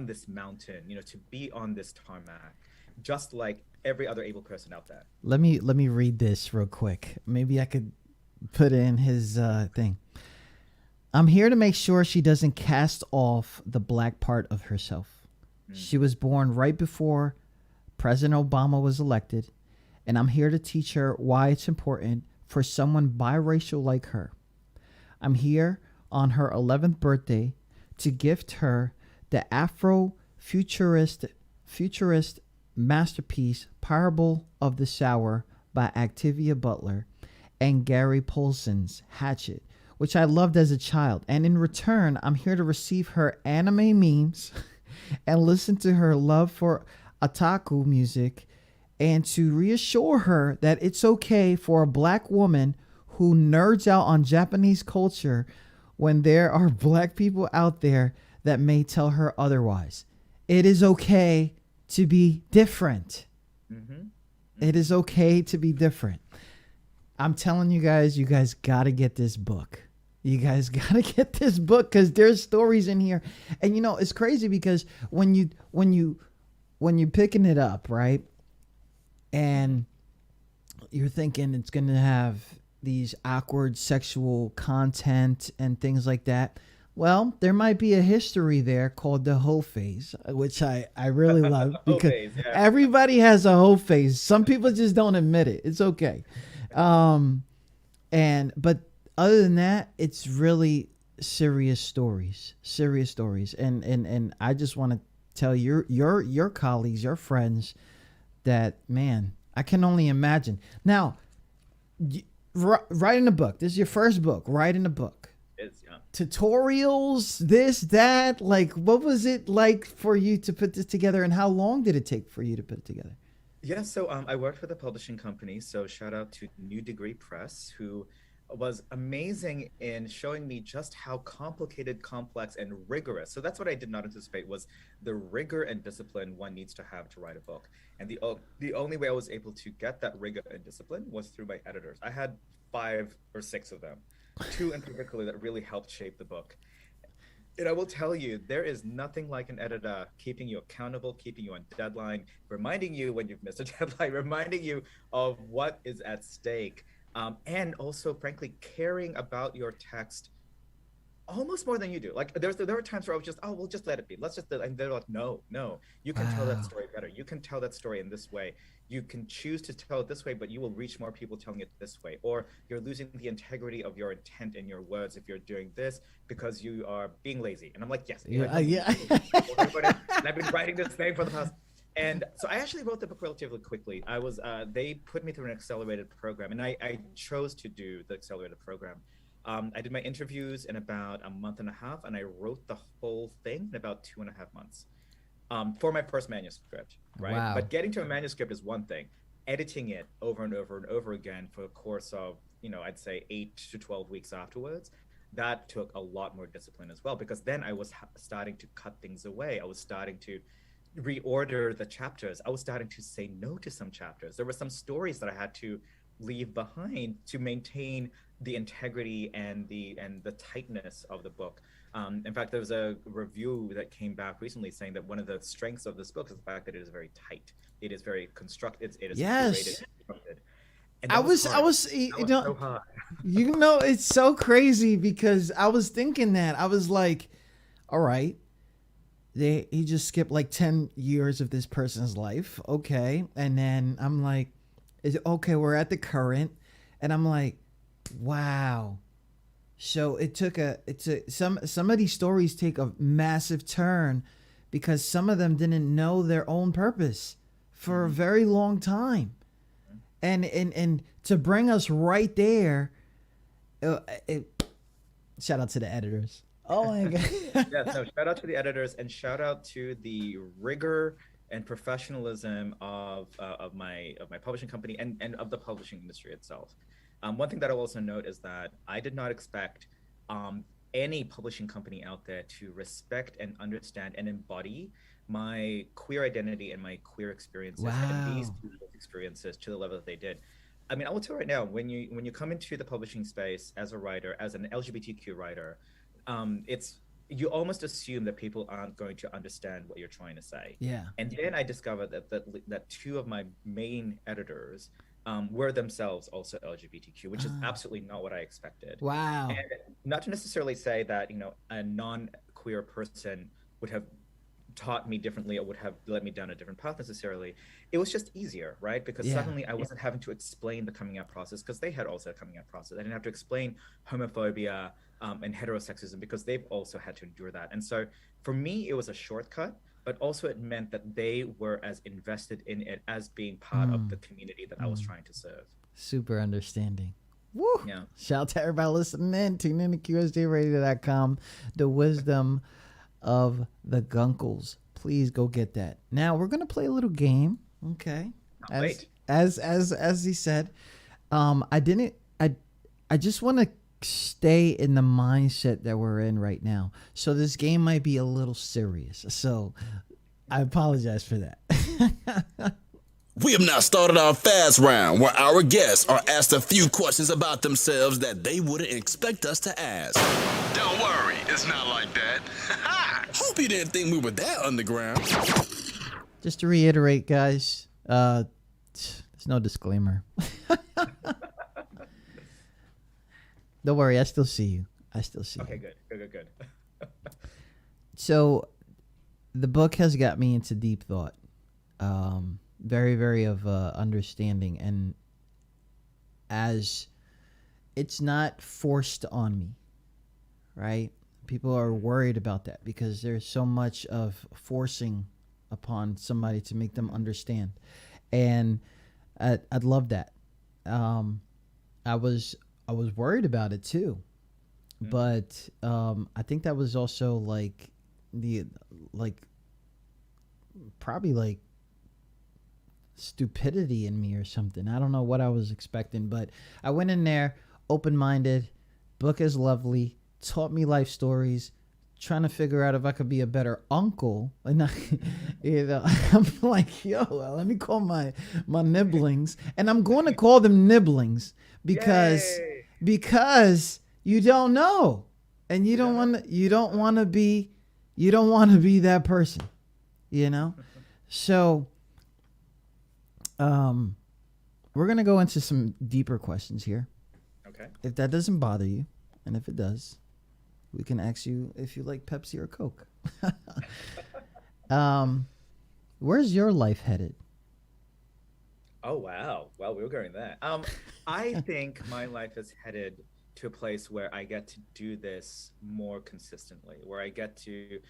S6: this mountain, to be on this tarmac, just like every other able person out there.
S5: Let me read this real quick. Maybe I could put in his thing. I'm here to make sure she doesn't cast off the Black part of herself. She was born right before President Obama was elected, and I'm here to teach her why it's important for someone biracial like her. I'm here on her 11th birthday to gift her the Afro-futurist masterpiece Parable of the Shower by Octavia Butler and Gary Paulson's Hatchet, which I loved as a child. And in return, I'm here to receive her anime memes and listen to her love for otaku music, and to reassure her that it's okay for a black woman who nerds out on Japanese culture when there are black people out there that may tell her otherwise. It is okay to be different. Mm-hmm. It is okay to be different. I'm telling you guys got to get this book. You guys got to get this book because there's stories in here. And you know, it's crazy because when you're picking it up, right? And you're thinking it's going to have these awkward sexual content and things like that. Well, there might be a history there called the hoe phase, which I really love because phase, yeah. Everybody has a hoe phase. Some people just don't admit it. It's okay. But other than that, it's really serious stories. And I just want to tell your colleagues, your friends that, man, I can only imagine. Now, writing a book. This is your first book. Writing a book.
S6: It's, yeah.
S5: Tutorials, this, that. Like, what was it like for you to put this together, and how long did it take for you to put it together?
S6: Yeah, so I worked for the publishing company. So shout out to New Degree Press, who was amazing in showing me just how complicated, complex, and rigorous. So that's what I did not anticipate, was the rigor and discipline one needs to have to write a book. And the only way I was able to get that rigor and discipline was through my editors. I had 5 or 6 of them, 2 in particular that really helped shape the book. And I will tell you, there is nothing like an editor keeping you accountable, keeping you on deadline, reminding you when you've missed a deadline, reminding you of what is at stake. And also, frankly, caring about your text almost more than you do. Like there were times where I was just, we'll just let it be. Let's just, and they're like, no, you can tell that story better. You can tell that story in this way. You can choose to tell it this way, but you will reach more people telling it this way. Or you're losing the integrity of your intent in your words if you're doing this because you are being lazy. And I'm like, yes.
S5: Yeah.
S6: And I've been writing this thing for the past. And so I actually wrote the book relatively quickly. They put me through an accelerated program, and I chose to do the accelerated program. I did my interviews in about a month and a half, and I wrote the whole thing in about 2.5 months for my first manuscript, right?
S5: Wow.
S6: But getting to a manuscript is one thing. Editing it over and over and over again for a course of, I'd say 8 to 12 weeks afterwards, that took a lot more discipline as well, because then I was starting to cut things away. I was starting to reorder the chapters. I was starting to say no to some chapters. There were some stories that I had to leave behind to maintain the integrity and the tightness of the book. In fact, there was a review that came back recently saying that one of the strengths of this book is the fact that it is very tight. It is very constructed. It is curated, constructed. And
S5: I was so hard. It's so crazy because I was thinking that. I was like, all right, he just skipped like 10 years of this person's life. Okay. And then I'm like, we're at the current. And I'm like, wow. So some of these stories take a massive turn because some of them didn't know their own purpose for a very long time. And to bring us right there, shout out to the editors. Oh my God.
S6: Shout out to the editors, and shout out to the rigor and professionalism of my publishing company and of the publishing industry itself. One thing that I'll also note is that I did not expect any publishing company out there to respect and understand and embody my queer identity and my queer experiences and these experiences to the level that they did. I mean, I will tell you right now, when you come into the publishing space as a writer, as an LGBTQ writer, you almost assume that people aren't going to understand what you're trying to say.
S5: Yeah.
S6: And then I discovered that 2 of my main editors were themselves also LGBTQ, which is absolutely not what I expected.
S5: Wow.
S6: And not to necessarily say that, a non-queer person would have taught me differently or would have led me down a different path necessarily. It was just easier, right? Because
S5: Yeah.
S6: suddenly I wasn't having to explain the coming out process, because they had also a coming out process. I didn't have to explain homophobia and heterosexism, because they've also had to endure that. And so for me, it was a shortcut, but also it meant that they were as invested in it as being part of the community that I was trying to serve.
S5: Super understanding. Woo!
S6: Yeah.
S5: Shout out to everybody listening in. Tune in to QSJRadio.com. The wisdom of the Guncles. Please go get that. Now we're gonna play a little game. Okay. As he said, I just want to stay in the mindset that we're in right now. So this game might be a little serious. So I apologize for that.
S1: We have now started our fast round, where our guests are asked a few questions about themselves that they wouldn't expect us to ask. Don't worry, it's not like that. Hope you didn't think we were that underground.
S5: Just to reiterate, guys, there's no disclaimer. Don't worry, I still see you.
S6: Okay, good.
S5: So the book has got me into deep thought. Very, very of understanding, and as it's not forced on me, right? People are worried about that because there's so much of forcing upon somebody to make them understand, and I'd love that. I was worried about it too, but I think that was also probably stupidity in me or something. I don't know what I was expecting, but I went in there open-minded. Book is lovely, taught me life stories, trying to figure out if I could be a better uncle. And I'm like, yo, let me call my nibblings, and I'm going to call them nibblings because you don't know, and you don't want to be that person, So we're going to go into some deeper questions here.
S6: Okay.
S5: If that doesn't bother you, and if it does, we can ask you if you like Pepsi or Coke. Where's your life headed?
S6: Oh, wow. Well, we were going there. I think my life is headed to a place where I get to do this more consistently, where I get to,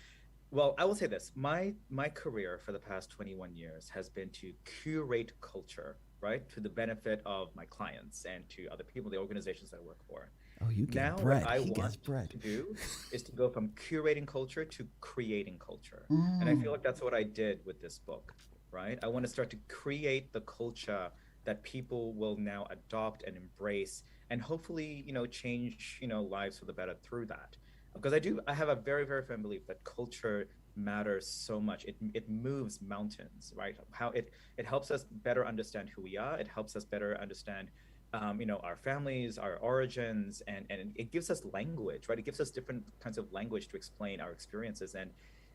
S6: well, I will say this. My career for the past 21 years has been to curate culture, right? To the benefit of my clients and to other people, the organizations I work for.
S5: Oh, you get
S6: Now
S5: bread.
S6: what I want to do is to go from curating culture to creating culture. And I feel like that's what I did with this book, right? I want to start to create the culture that people will now adopt and embrace, and hopefully, change, lives for the better through that. Because I have a very, very firm belief that culture matters so much. It moves mountains, right? How it helps us better understand who we are. It helps us better understand our families, our origins, and it gives us language, right? It gives us different kinds of language to explain our experiences,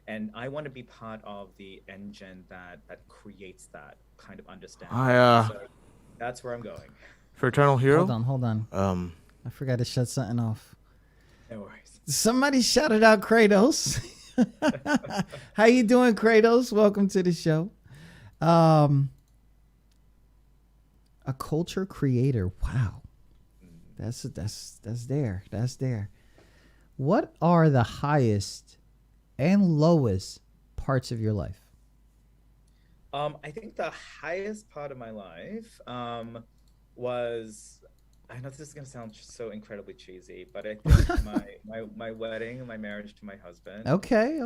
S6: and I want to be part of the engine that creates that kind of understanding. So that's where I'm going.
S2: For Eternal Hero?
S5: Hold on. I forgot to shut something off.
S6: No worries.
S5: Somebody shouted out Kratos. How you doing, Kratos? Welcome to the show. A culture creator. Wow. That's there. What are the highest and lowest parts of your life?
S6: I think the highest part of my life was, I know this is going to sound so incredibly cheesy, but I think my wedding and my marriage to my husband.
S5: Okay.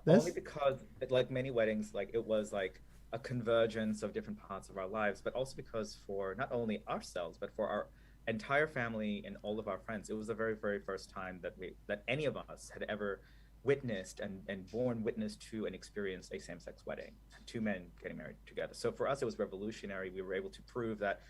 S6: Only because, like many weddings, it was like a convergence of different parts of our lives, but also because for not only ourselves, but for our entire family and all of our friends, it was the very, very first time that any of us had ever witnessed and borne witness to and experienced a same-sex wedding, two men getting married together. So for us, it was revolutionary. We were able to prove that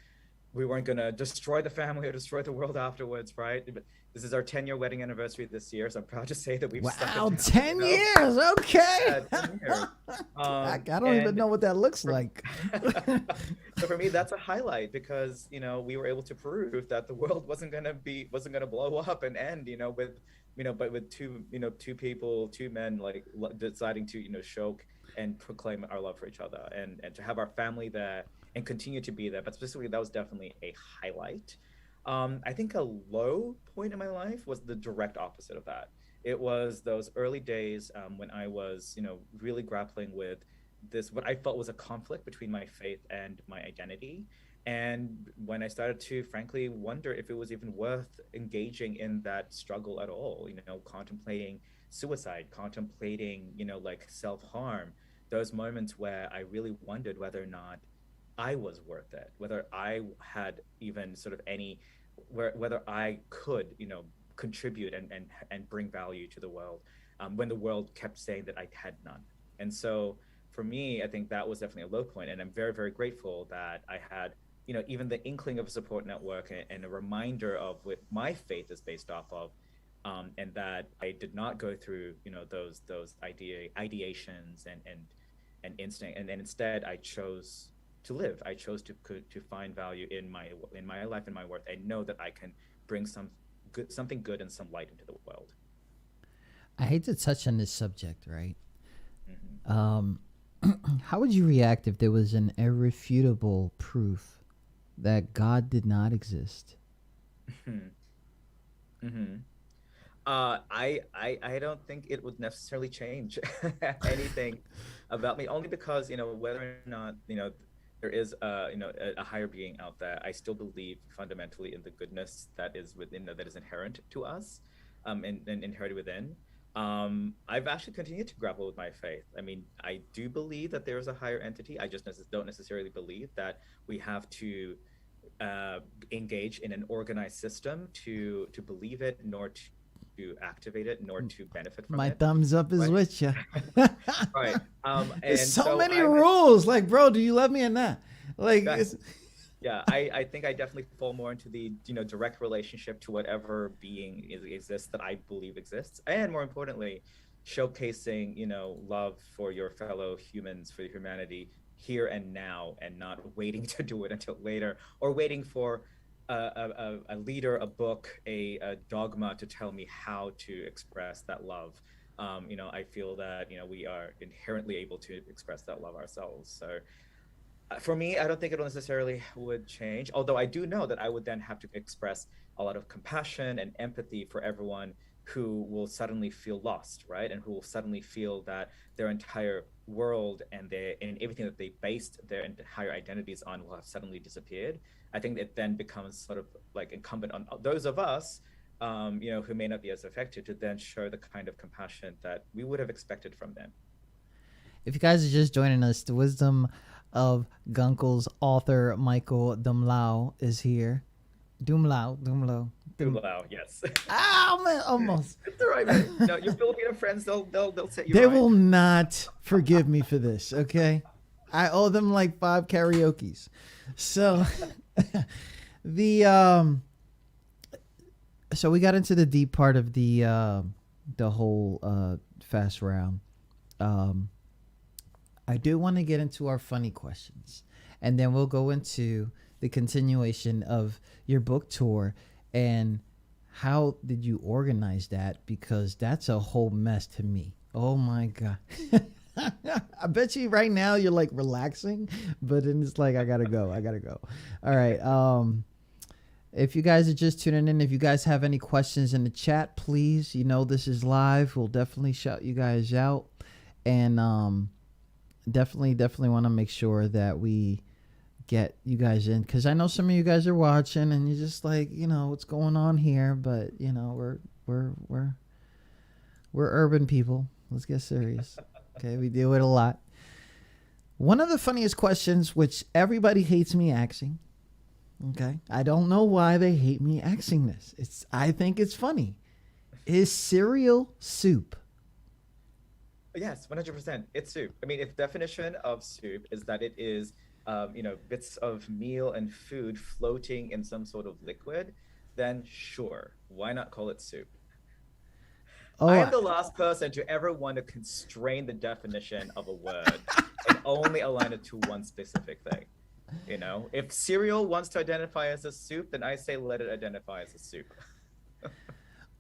S6: we weren't going to destroy the family or destroy the world afterwards, right? But this is our 10-year wedding anniversary this year, so I'm proud to say that we've stuck it
S5: Wow,
S6: down,
S5: 10 years. Okay.
S6: Yeah, 10 years.
S5: I don't even know what that looks like.
S6: So for me, that's a highlight because, we were able to prove that the world wasn't going to blow up and end, with two men like deciding to, show and proclaim our love for each other and to have our family there and continue to be there. But specifically, that was definitely a highlight. I think a low point in my life was the direct opposite of that. It was those early days when I was, really grappling with this, what I felt was a conflict between my faith and my identity. And when I started to frankly wonder if it was even worth engaging in that struggle at all, contemplating suicide, contemplating, like self-harm, those moments where I really wondered whether or not I was worth it, whether I had even sort of whether I could, contribute and bring value to the world, when the world kept saying that I had none. And so for me, I think that was definitely a low point. And I'm very, very grateful that I had, even the inkling of a support network and a reminder of what my faith is based off of, and that I did not go through, those ideations and instinct, and instead I chose to live. I chose to find value in my life and my worth, and know that I can bring something good and some light into the world.
S5: I hate to touch on this subject, right? How would you react if there was an irrefutable proof that God did not exist?
S6: I don't think it would necessarily change anything about me, only because whether or not there is a higher being out there, I still believe fundamentally in the goodness that is within, that is inherent to us, and inherited within. I've actually continued to grapple with my faith. I mean, I do believe that there is a higher entity. I just don't necessarily believe that we have to engage in an organized system to believe it, nor to activate it, nor to benefit from it.
S5: My thumbs up is with you.
S6: Right.
S5: There's so many rules. Like, bro, do you love me or not? Like,
S6: yeah, I think I definitely fall more into the direct relationship to whatever being exists that I believe exists, and more importantly, showcasing love for your fellow humans, for humanity here and now, and not waiting to do it until later, or waiting for a leader, a book, a dogma to tell me how to express that love. I feel that we are inherently able to express that love ourselves. So for me, I don't think it necessarily would change, although I do know that I would then have to express a lot of compassion and empathy for everyone who will suddenly feel lost, right? And who will suddenly feel that their entire world and everything that they based their entire identities on will have suddenly disappeared. I think it then becomes sort of like incumbent on those of us, who may not be as affected, to then show the kind of compassion that we would have expected from them.
S5: If you guys are just joining us, the wisdom of Guncles author Michael Dumlao is here. Dumlao,
S6: yes.
S5: Ah, man, almost.
S6: It's all right, man. No, your Filipino friends, they'll set you
S5: They
S6: right.
S5: will not forgive me for this, okay? I owe them like 5 karaokes. So so we got into the deep part of the whole fast round. I do want to get into our funny questions, and then we'll go into the continuation of your book tour and how did you organize that, because that's a whole mess to me. Oh my God. I bet you right now you're like relaxing, but then it's like, I gotta go. All right. If you guys are just tuning in, if you guys have any questions in the chat, please, this is live. We'll definitely shout you guys out, and definitely want to make sure that we get you guys in, because I know some of you guys are watching and you're just like, what's going on here, but we're urban people. Let's get serious. Okay, we deal with a lot. One of the funniest questions, which everybody hates me asking, okay, I don't know why they hate me asking this. I think it's funny. Is cereal soup?
S6: Yes, 100%. It's soup. I mean, its definition of soup is that it is bits of meal and food floating in some sort of liquid, then sure, why not call it soup?
S5: Oh,
S6: I am the last person to ever want to constrain the definition of a word and only align it to one specific thing. If cereal wants to identify as a soup, then I say let it identify as a soup.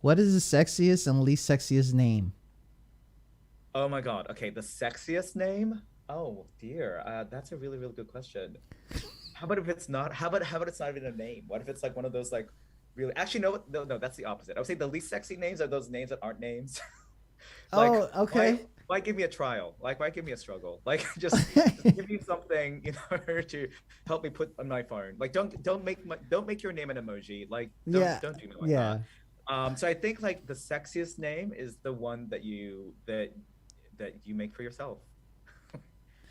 S5: what is the sexiest and least sexiest name?
S6: Oh my God. Okay, the sexiest name? Oh dear, that's a really, really good question. How about if it's not? How about it's not even a name? What if it's like one of those like really? Actually, no, no, that's the opposite. I would say the least sexy names are those names that aren't names. Like,
S5: oh, okay.
S6: Why give me a trial? Like, why give me a struggle? Like, just give me something, to help me put on my phone. Like, don't make your name an emoji. Like, don't do me like that. So I think like the sexiest name is the one that you make for yourself.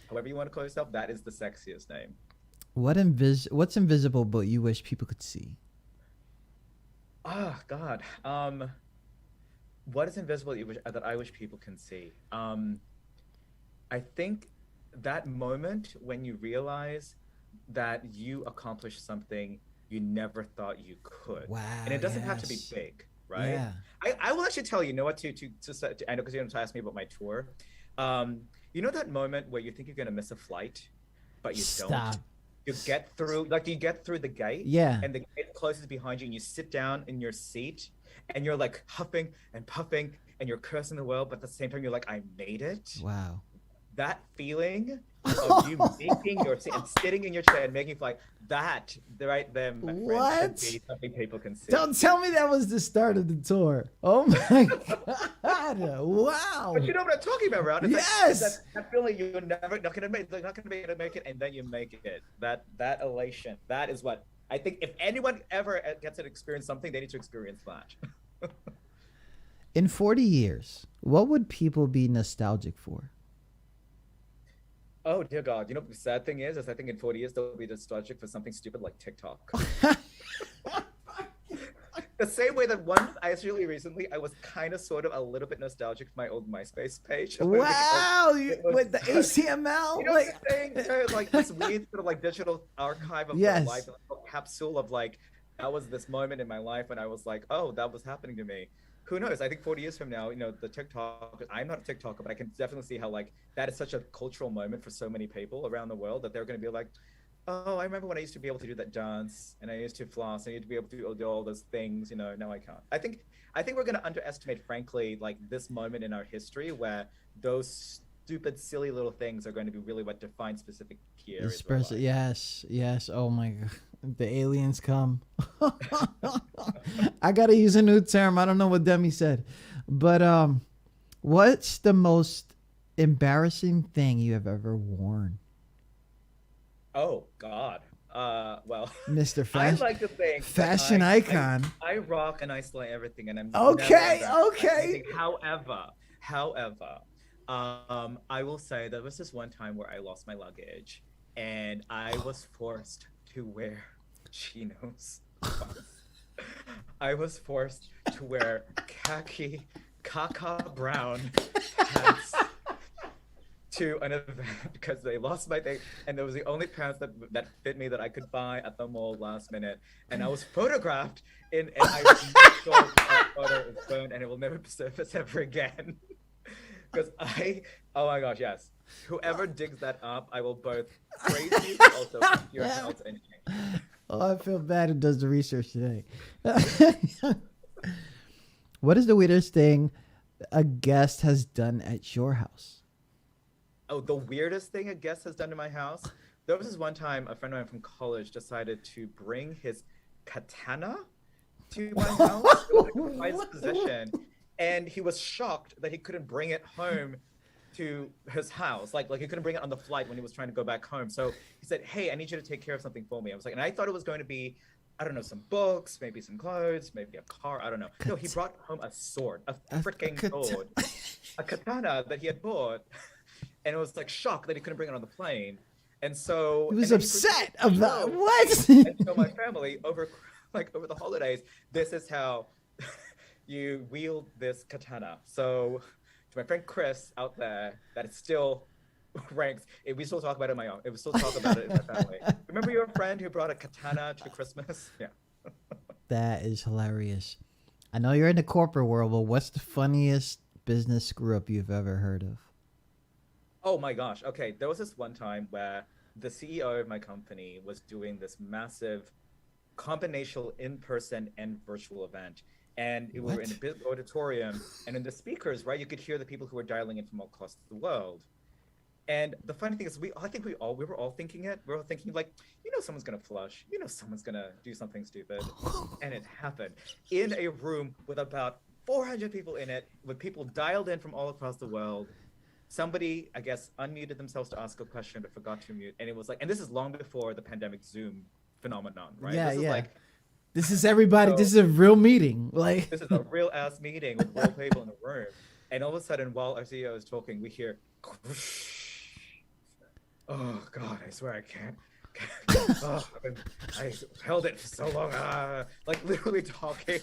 S6: However you want to call yourself, that is the sexiest name.
S5: What's invisible but you wish people could see?
S6: Oh God. What is invisible that I wish people can see? I think that moment when you realize that you accomplished something you never thought you could.
S5: Wow.
S6: And it doesn't have to be big, right?
S5: Yeah.
S6: I will actually tell you, what, to I know, because you asked me about my tour. That moment where you think you're gonna miss a flight, but you don't. You get through the gate, and the gate closes behind you, and you sit down in your seat, and you're like huffing and puffing, and you're cursing the world, but at the same time you're like, I made it.
S5: Wow.
S6: That feeling of you making your seat and sitting in your chair and making flight, that right there, my friend, should be something people can see.
S5: Don't tell me that was the start of the tour. Oh my God! Wow.
S6: But you know what I'm talking about, right?
S5: Yes.
S6: That feeling you're never not gonna be able to make it, and then you make it. That elation. That is what I think. If anyone ever gets to experience something, they need to experience that.
S5: In 40 years, what would people be nostalgic for?
S6: Oh dear God! The sad thing is I think in 40 years they'll be nostalgic for something stupid like TikTok. The same way that recently I was kind of sort of a little bit nostalgic for my old MySpace page.
S5: Wow, with the HTML,
S6: like this weird sort of like digital archive of my life, a capsule of like that was this moment in my life when I was like, oh, that was happening to me. Who knows? I think 40 years from now, the TikTok, I'm not a TikToker, but I can definitely see how like that is such a cultural moment for so many people around the world that they're going to be like, oh, I remember when I used to be able to do that dance and I used to floss and I used to be able to do all those things, now I can't. I think we're going to underestimate, frankly, like this moment in our history where those stupid, silly little things are going to be really what define specific key areas.
S5: Yes. Oh my God. The aliens come. I gotta use a new term. I don't know what Demi said, but what's the most embarrassing thing you have ever worn?
S6: Oh God. Well,
S5: Mr. Fashion,
S6: I like to think
S5: fashion icon.
S6: I rock and I slay everything, and I'm
S5: okay.
S6: However, I will say there was this one time where I lost my luggage, and I was forced to wear chinos. I was forced to wear khaki caca brown pants to an event because they lost my thing, and there was the only pants that fit me that I could buy at the mall last minute, and I was photographed and I stole that photo is burned and it will never surface ever again. Because oh my gosh, yes. Whoever digs that up, I will both praise you, but also your health and change.
S5: Oh, I feel bad who does the research today. What is the weirdest thing a guest has done at your house?
S6: Oh, the weirdest thing a guest has done to my house? There was this one time a friend of mine from college decided to bring his katana to my house. It was like a prized possession. And he was shocked that he couldn't bring it home to his house. Like he couldn't bring it on the flight when he was trying to go back home. So he said, hey, I need you to take care of something for me. I was like, and I thought it was going to be, I don't know, some books, maybe some clothes, maybe a car. I don't know. No, he brought home a sword, a freaking sword, a katana that he had bought. And it was like shocked that he couldn't bring it on the plane. And so
S5: he was upset about what?
S6: And so my family over the holidays, this is how you wield this katana. So to my friend Chris out there that is still ranks. We still talk about it in my own. We still talk about it in my family. Remember your friend who brought a katana to Christmas? Yeah.
S5: That is hilarious. I know you're in the corporate world, but what's the funniest business screw up you've ever heard of?
S6: Oh my gosh. Okay. There was this one time where the CEO of my company was doing this massive combination in-person and virtual event. And we were in a big auditorium, and in the speakers, right, you could hear the people who were dialing in from all across the world. And the funny thing is, I think we were all thinking it. We were all thinking like, someone's gonna flush, someone's gonna do something stupid, and it happened in a room with about 400 people in it, with people dialed in from all across the world. Somebody, I guess, unmuted themselves to ask a question but forgot to mute, and it was like, and this is long before the pandemic Zoom phenomenon, right?
S5: Yeah,
S6: this is like,
S5: this is everybody. So, this is a real meeting. Like
S6: this is a real ass meeting with real people in the room. And all of a sudden, while our CEO is talking, we hear, oh God, I swear I can't. Oh, I held it for so long. Like literally talking,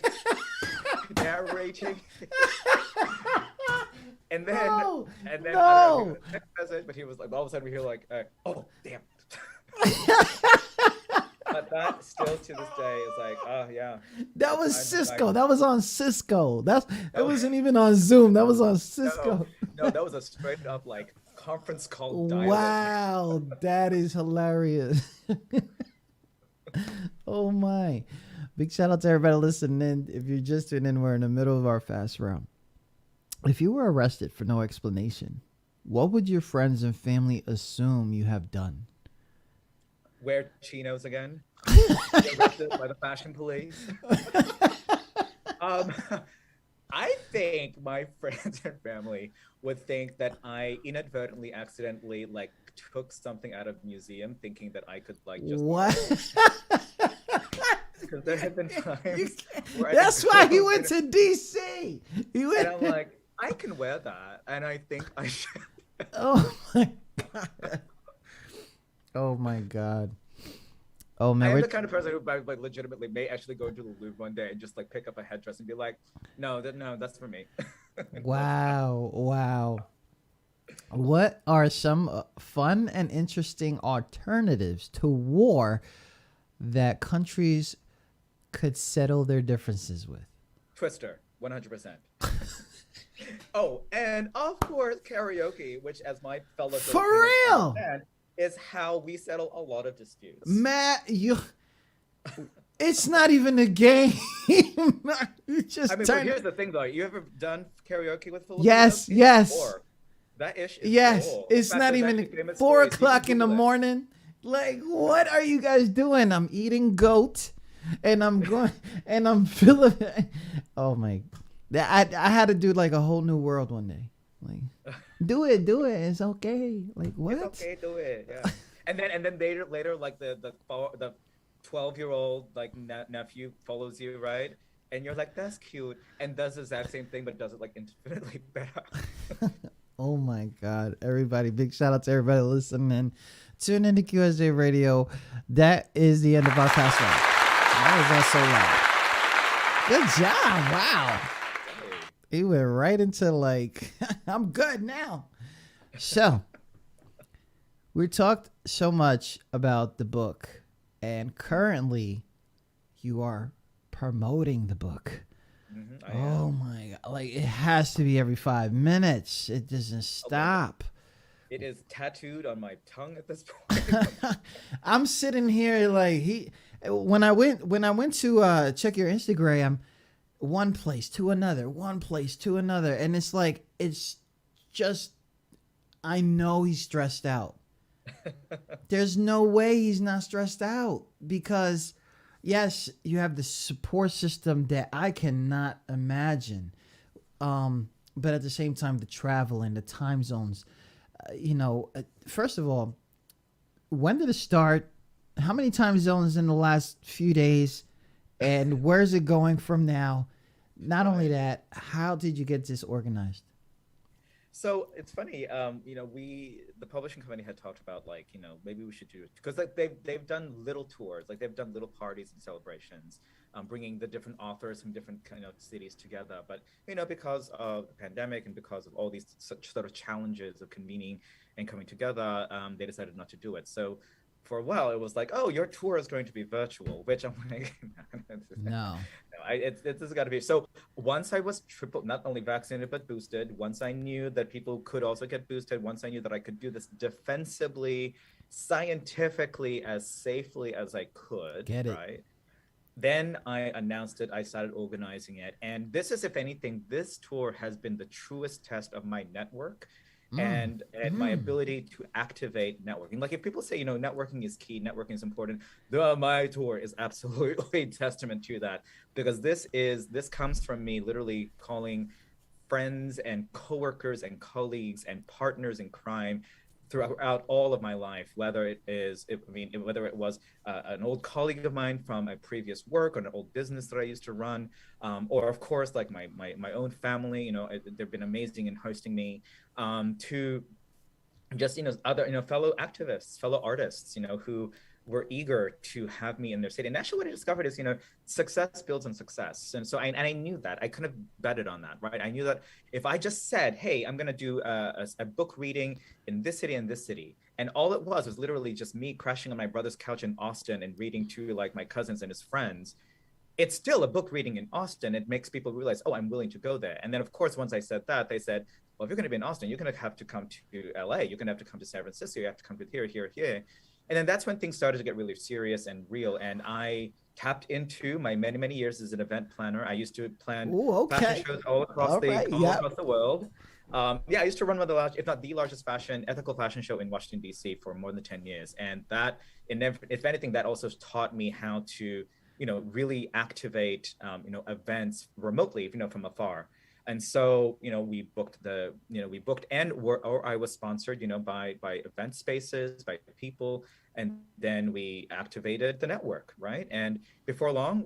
S6: narrating. And then,
S5: no.
S6: I don't know, text message, but he was like, all of a sudden we hear like, oh damn. But that still to this day is like, oh yeah.
S5: That was Cisco. That was on Cisco. It wasn't even on Zoom. That was on Cisco.
S6: No, that was a straight up like conference call dial-up.
S5: Wow, that is hilarious. Oh my. Big shout out to everybody listening. If you're just tuning in, we're in the middle of our fast round. If you were arrested for no explanation, what would your friends and family assume you have done?
S6: Wear chinos again. Get arrested by the fashion police. I think my friends and family would think that I inadvertently, accidentally, like took something out of a museum, thinking that I could like just.
S5: What?
S6: Because there have been times.
S5: That's why he went to DC.
S6: And I'm like, I can wear that, and I think I should.
S5: Oh my god. Oh my god. Oh man,
S6: I'm the kind of person who like legitimately may actually go to the Louvre one day and just like pick up a headdress and be like, no, that's for me.
S5: Wow. What are some fun and interesting alternatives to war that countries could settle their differences with?
S6: Twister, 100%. Oh, and of course karaoke, which as my fellow
S5: for real
S6: is how we settle a lot of disputes.
S5: Matt, it's not even a game. You just
S6: but here's the thing though. You ever done karaoke with Filipinos?
S5: Yes.
S6: That ish is cool.
S5: It's not even 4:00 in the morning. Like, what are you guys doing? I'm eating goat and I'm going and I'm feeling. Oh my. I had to do like a whole new world one day. Like, do it. It's okay. Like, what?
S6: It's okay, do it. Yeah. and then later, like the 12-year-old like nephew follows you, right? And you're like, that's cute, and does the exact same thing, but does it like infinitely better.
S5: Oh my God, everybody! Big shout out to everybody listening. Tune into QSJ Radio. That is the end of our fast round. That was not so loud. Good job! Wow. He went right into like, I'm good now. So, we talked so much about the book, and currently, you are promoting the book. Mm-hmm, oh my God. Like, it has to be every 5 minutes. It doesn't stop.
S6: It is tattooed on my tongue at this point.
S5: I'm sitting here like when I went to check your Instagram, one place to another, and it's like, it's just, I know he's stressed out. There's no way he's not stressed out, because yes, you have the support system that I cannot imagine, but at the same time, the travel and the time zones. First of all, when did it start? How many time zones in the last few days? And where's it going from now? Not only that, how did you get this organized?
S6: So it's funny, the publishing company had talked about like, maybe we should do it because like they've done little tours, like they've done little parties and celebrations, bringing the different authors from different kind of cities together. But because of the pandemic and because of all these such sort of challenges of convening and coming together, they decided not to do it. So for a while, it was like, oh, your tour is going to be virtual, which I'm like,
S5: No.
S6: this has got to be. So once I was not only vaccinated, but boosted, once I knew that people could also get boosted, once I knew that I could do this defensively, scientifically, as safely as I could,
S5: Get it.
S6: right? Then I announced it, I started organizing it. And this is, if anything, this tour has been the truest test of my network and my ability to activate networking. Like if people say, networking is key, networking is important, my tour is absolutely a testament to that, because this comes from me literally calling friends and coworkers and colleagues and partners in crime throughout all of my life, whether it was an old colleague of mine from a previous work or an old business that I used to run, or of course, like my own family, they've been amazing in hosting me, to just, other, fellow activists, fellow artists, who were eager to have me in their city. And actually what I discovered is, success builds on success. And so I knew that. I couldn't have betted on that, right? I knew that if I just said, hey, I'm going to do a book reading in this city and this city, and all it was literally just me crashing on my brother's couch in Austin and reading to like my cousins and his friends, it's still a book reading in Austin. It makes people realize, oh, I'm willing to go there. And then, of course, once I said that, they said, well, if you're going to be in Austin, you're going to have to come to LA. You're going to have to come to San Francisco. You have to come to here. And then that's when things started to get really serious and real. And I tapped into my many, many years as an event planner. I used to plan fashion shows all across the world. I used to run one of the largest, if not the largest ethical fashion show in Washington, D.C. for more than 10 years. And that, if anything, that also taught me how to, really activate, events remotely, from afar. And so, we booked or I was sponsored, by event spaces, by people, and then we activated the network, right? And before long,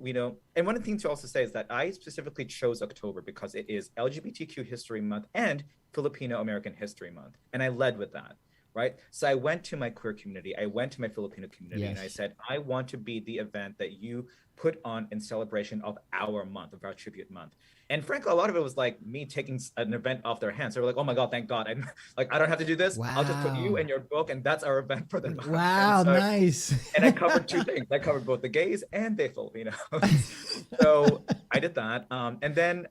S6: and one of the things to also say is that I specifically chose October because it is LGBTQ History Month and Filipino American History Month. And I led with that, right? So I went to my queer community, I went to my Filipino community, and I said, I want to be the event that you put on in celebration of our month, of our tribute month. And frankly, a lot of it was like me taking an event off their hands. They were like, oh my God, thank God. And like, I don't have to do this. Wow. I'll just put you and your book, and that's our event for the month.
S5: Wow, nice.
S6: And I covered two things. I covered both the gays and the Filipino. So I did that. And then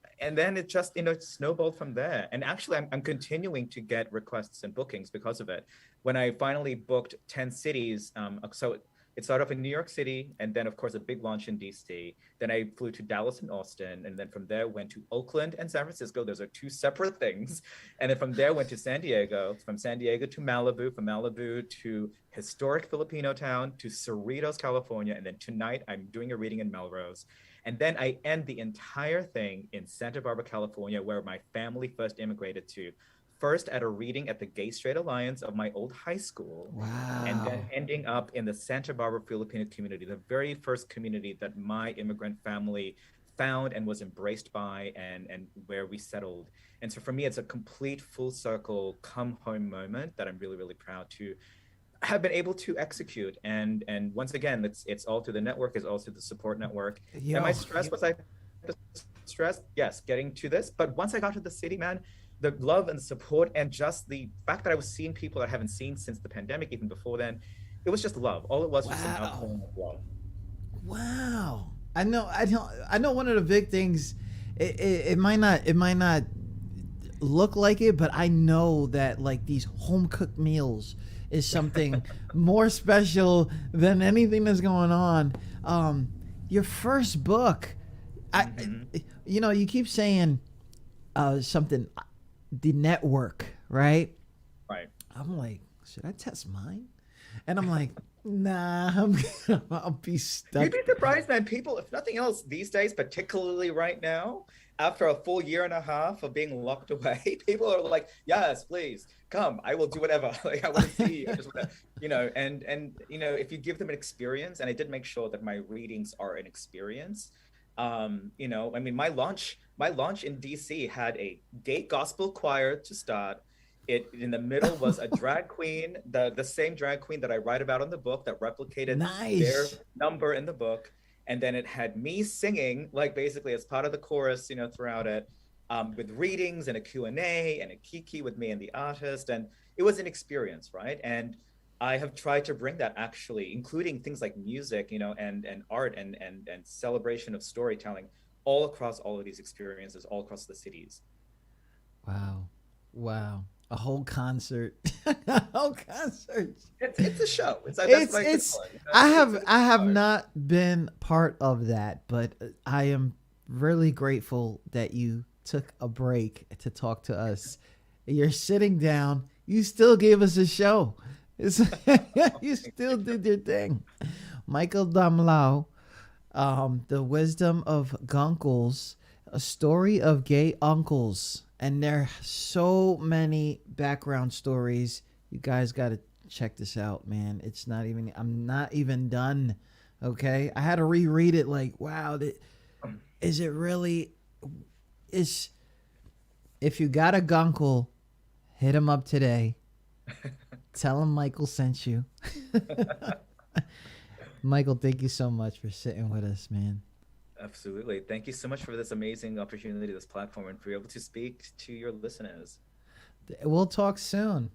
S6: it just, it snowballed from there. And actually, I'm continuing to get requests and bookings because of it. When I finally booked 10 cities, so it started off in New York City, and then, of course, a big launch in DC. Then I flew to Dallas and Austin, and then from there went to Oakland and San Francisco. Those are two separate things. And then from there went to San Diego, from San Diego to Malibu, from Malibu to historic Filipino town, to Cerritos, California. And then tonight I'm doing a reading in Melrose. And then I end the entire thing in Santa Barbara, California, where my family first immigrated to. First at a reading at the Gay Straight Alliance of my old high school.
S5: Wow.
S6: And then ending up in the Santa Barbara Filipino community, the very first community that my immigrant family found and was embraced by, and where we settled. And so for me, it's a complete full circle come home moment that I'm really, really proud to have been able to execute. And once again, it's all through the network, it's also the support network. Am I stressed? Was I stressed? Yes, getting to this. But once I got to the city, man, the love and the support, and just the fact that I was seeing people that I haven't seen since the pandemic, even before then, it was just love. All it was was an outpouring of love.
S5: Wow. I know one of the big things, it might not look like it, but I know that like these home cooked meals is something more special than anything that's going on. Your first book, you keep saying something, the network, right?
S6: Right.
S5: I'm like, should I test mine? And I'm like, nah, I'll be stuck.
S6: You'd be surprised, man. People, if nothing else, these days, particularly right now, after a full year and a half of being locked away, people are like, yes, please come. I will do whatever. Like, I want to see you. I just wanna, and if you give them an experience, and I did make sure that my readings are an experience. My launch in DC had a gay gospel choir to start, In the middle was a drag queen, the same drag queen that I write about in the book that replicated their number in the book. And then it had me singing, like basically as part of the chorus, throughout it, with readings and a Q&A and a kiki with me and the artist. And it was an experience, right? And I have tried to bring that, actually, including things like music, and art and celebration of storytelling all across all of these experiences, all across the cities.
S5: Wow. A whole concert. A whole concert.
S6: It's a show.
S5: I have not been part of that, but I am really grateful that you took a break to talk to us. You're sitting down. You still gave us a show. You still did your thing. Michael Dumlao, The Wisdom of Guncles, a story of gay uncles. And there are so many background stories. You guys got to check this out, man. I'm not even done. Okay. I had to reread it. Like, wow. Is it really, if you got a gunkle, hit him up today. Tell him Michael sent you. Michael, thank you so much for sitting with us, man.
S6: Absolutely. Thank you so much for this amazing opportunity, this platform, and for being able to speak to your listeners.
S5: We'll talk soon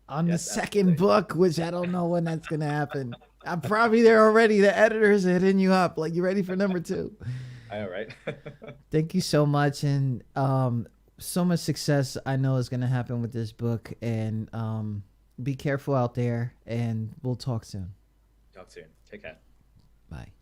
S5: on the second book, which I don't know when that's going to happen. I'm probably there already. The editors are hitting you up. Like, you ready for number 2?
S6: All right.
S5: Thank you so much. And so much success I know is going to happen with this book. And be careful out there. And we'll talk soon.
S6: Talk soon. Take care.
S5: Bye.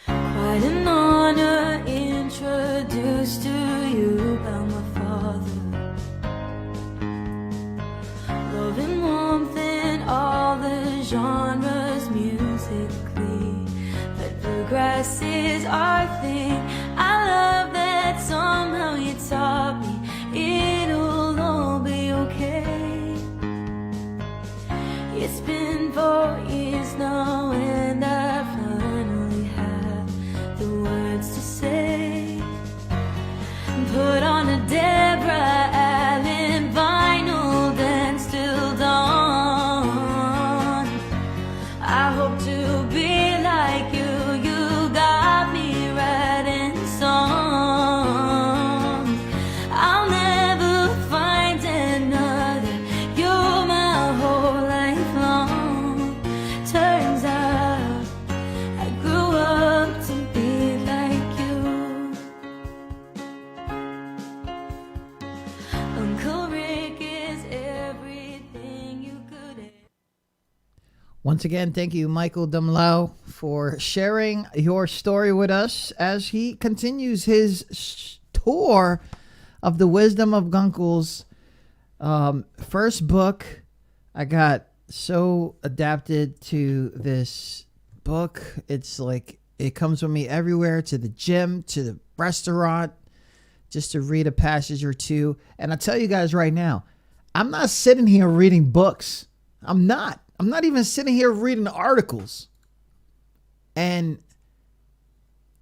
S4: Quite an honor introduced to you by my father. Love and warmth in all the genres musically that progresses our thing. I love that somehow you taught me it'll all be okay. It's been 4 years now and I finally have the words to say. Put on a Deborah Allen vinyl, dance till dawn. I hope to be like you. You got me writing songs. I'll never find another. You're my whole life long. Turns out I grew up to be like you. Uncle Rick is everything you could ever.
S5: Once again, thank you, Michael Dumlao, for sharing your story with us as he continues his tour of The Wisdom of Guncles. First book, I got so adapted to this book. It's like it comes with me everywhere, to the gym, to the restaurant, just to read a passage or two. And I tell you guys right now, I'm not sitting here reading books. I'm not even sitting here reading articles. And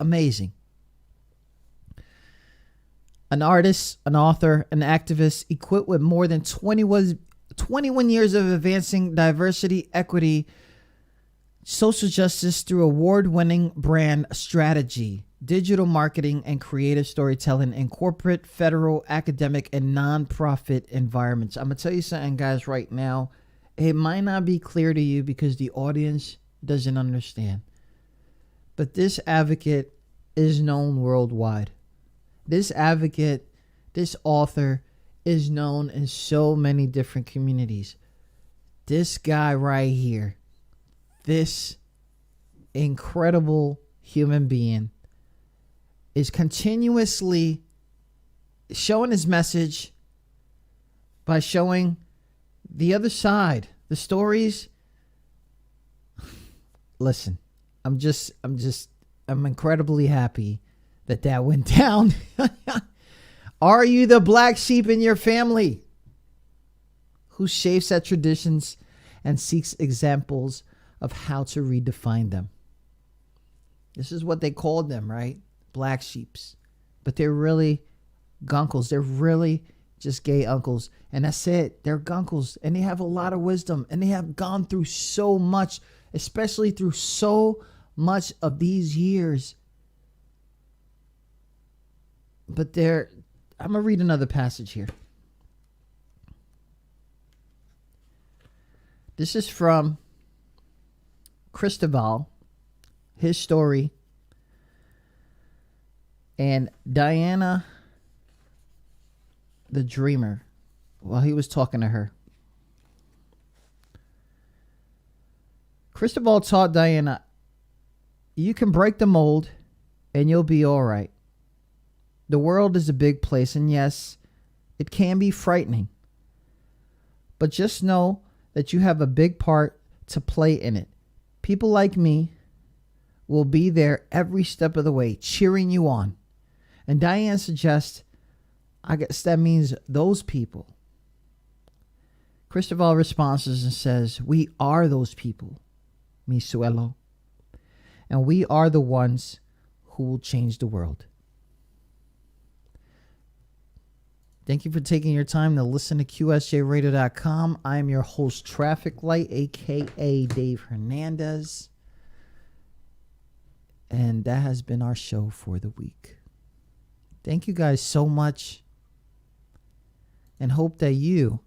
S5: amazing. An artist, an author, an activist equipped with more than 21 years of advancing diversity, equity, social justice through award-winning brand strategy, digital marketing, and creative storytelling in corporate, federal, academic, and nonprofit environments. I'm going to tell you something, guys, right now. It might not be clear to you because the audience doesn't understand. But this advocate is known worldwide. This advocate, this author is known in so many different communities. This guy right here, this incredible human being, is continuously showing his message by showing the other side, the stories. Listen, I'm just I'm incredibly happy that that went down. Are you the black sheep in your family who chafes at traditions and seeks examples of how to redefine them? This is what they called them, right? Black sheeps. But they're really guncles. They're really just gay uncles. And that's it. They're guncles. And they have a lot of wisdom. And they have gone through so much, especially through so much of these years. But I'm going to read another passage here. This is from Cristobal, his story, and Diana the Dreamer, while he was talking to her. Cristobal taught Diana, you can break the mold and you'll be all right. The world is a big place, and yes, it can be frightening. But just know that you have a big part to play in it. People like me will be there every step of the way, cheering you on. And Diane suggests, I guess that means those people. Cristobal responds and says, we are those people, mi suelo. And we are the ones who will change the world. Thank you for taking your time to listen to QSJRadio.com. I am your host, Traffic Light, a.k.a. Dave Hernandez. And that has been our show for the week. Thank you guys so much. And hope that you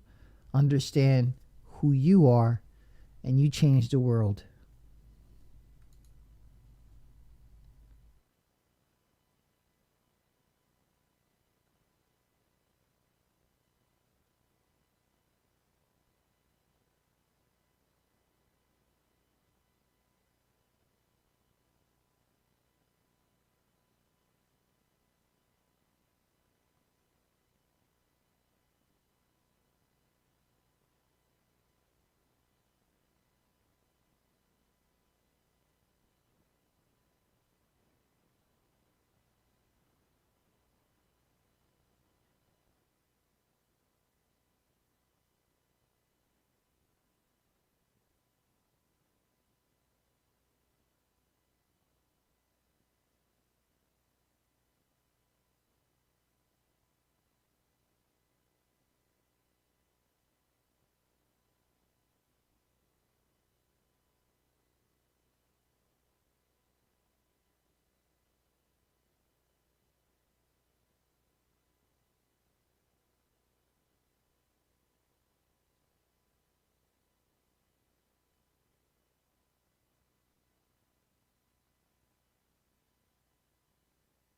S5: understand who you are and you change the world.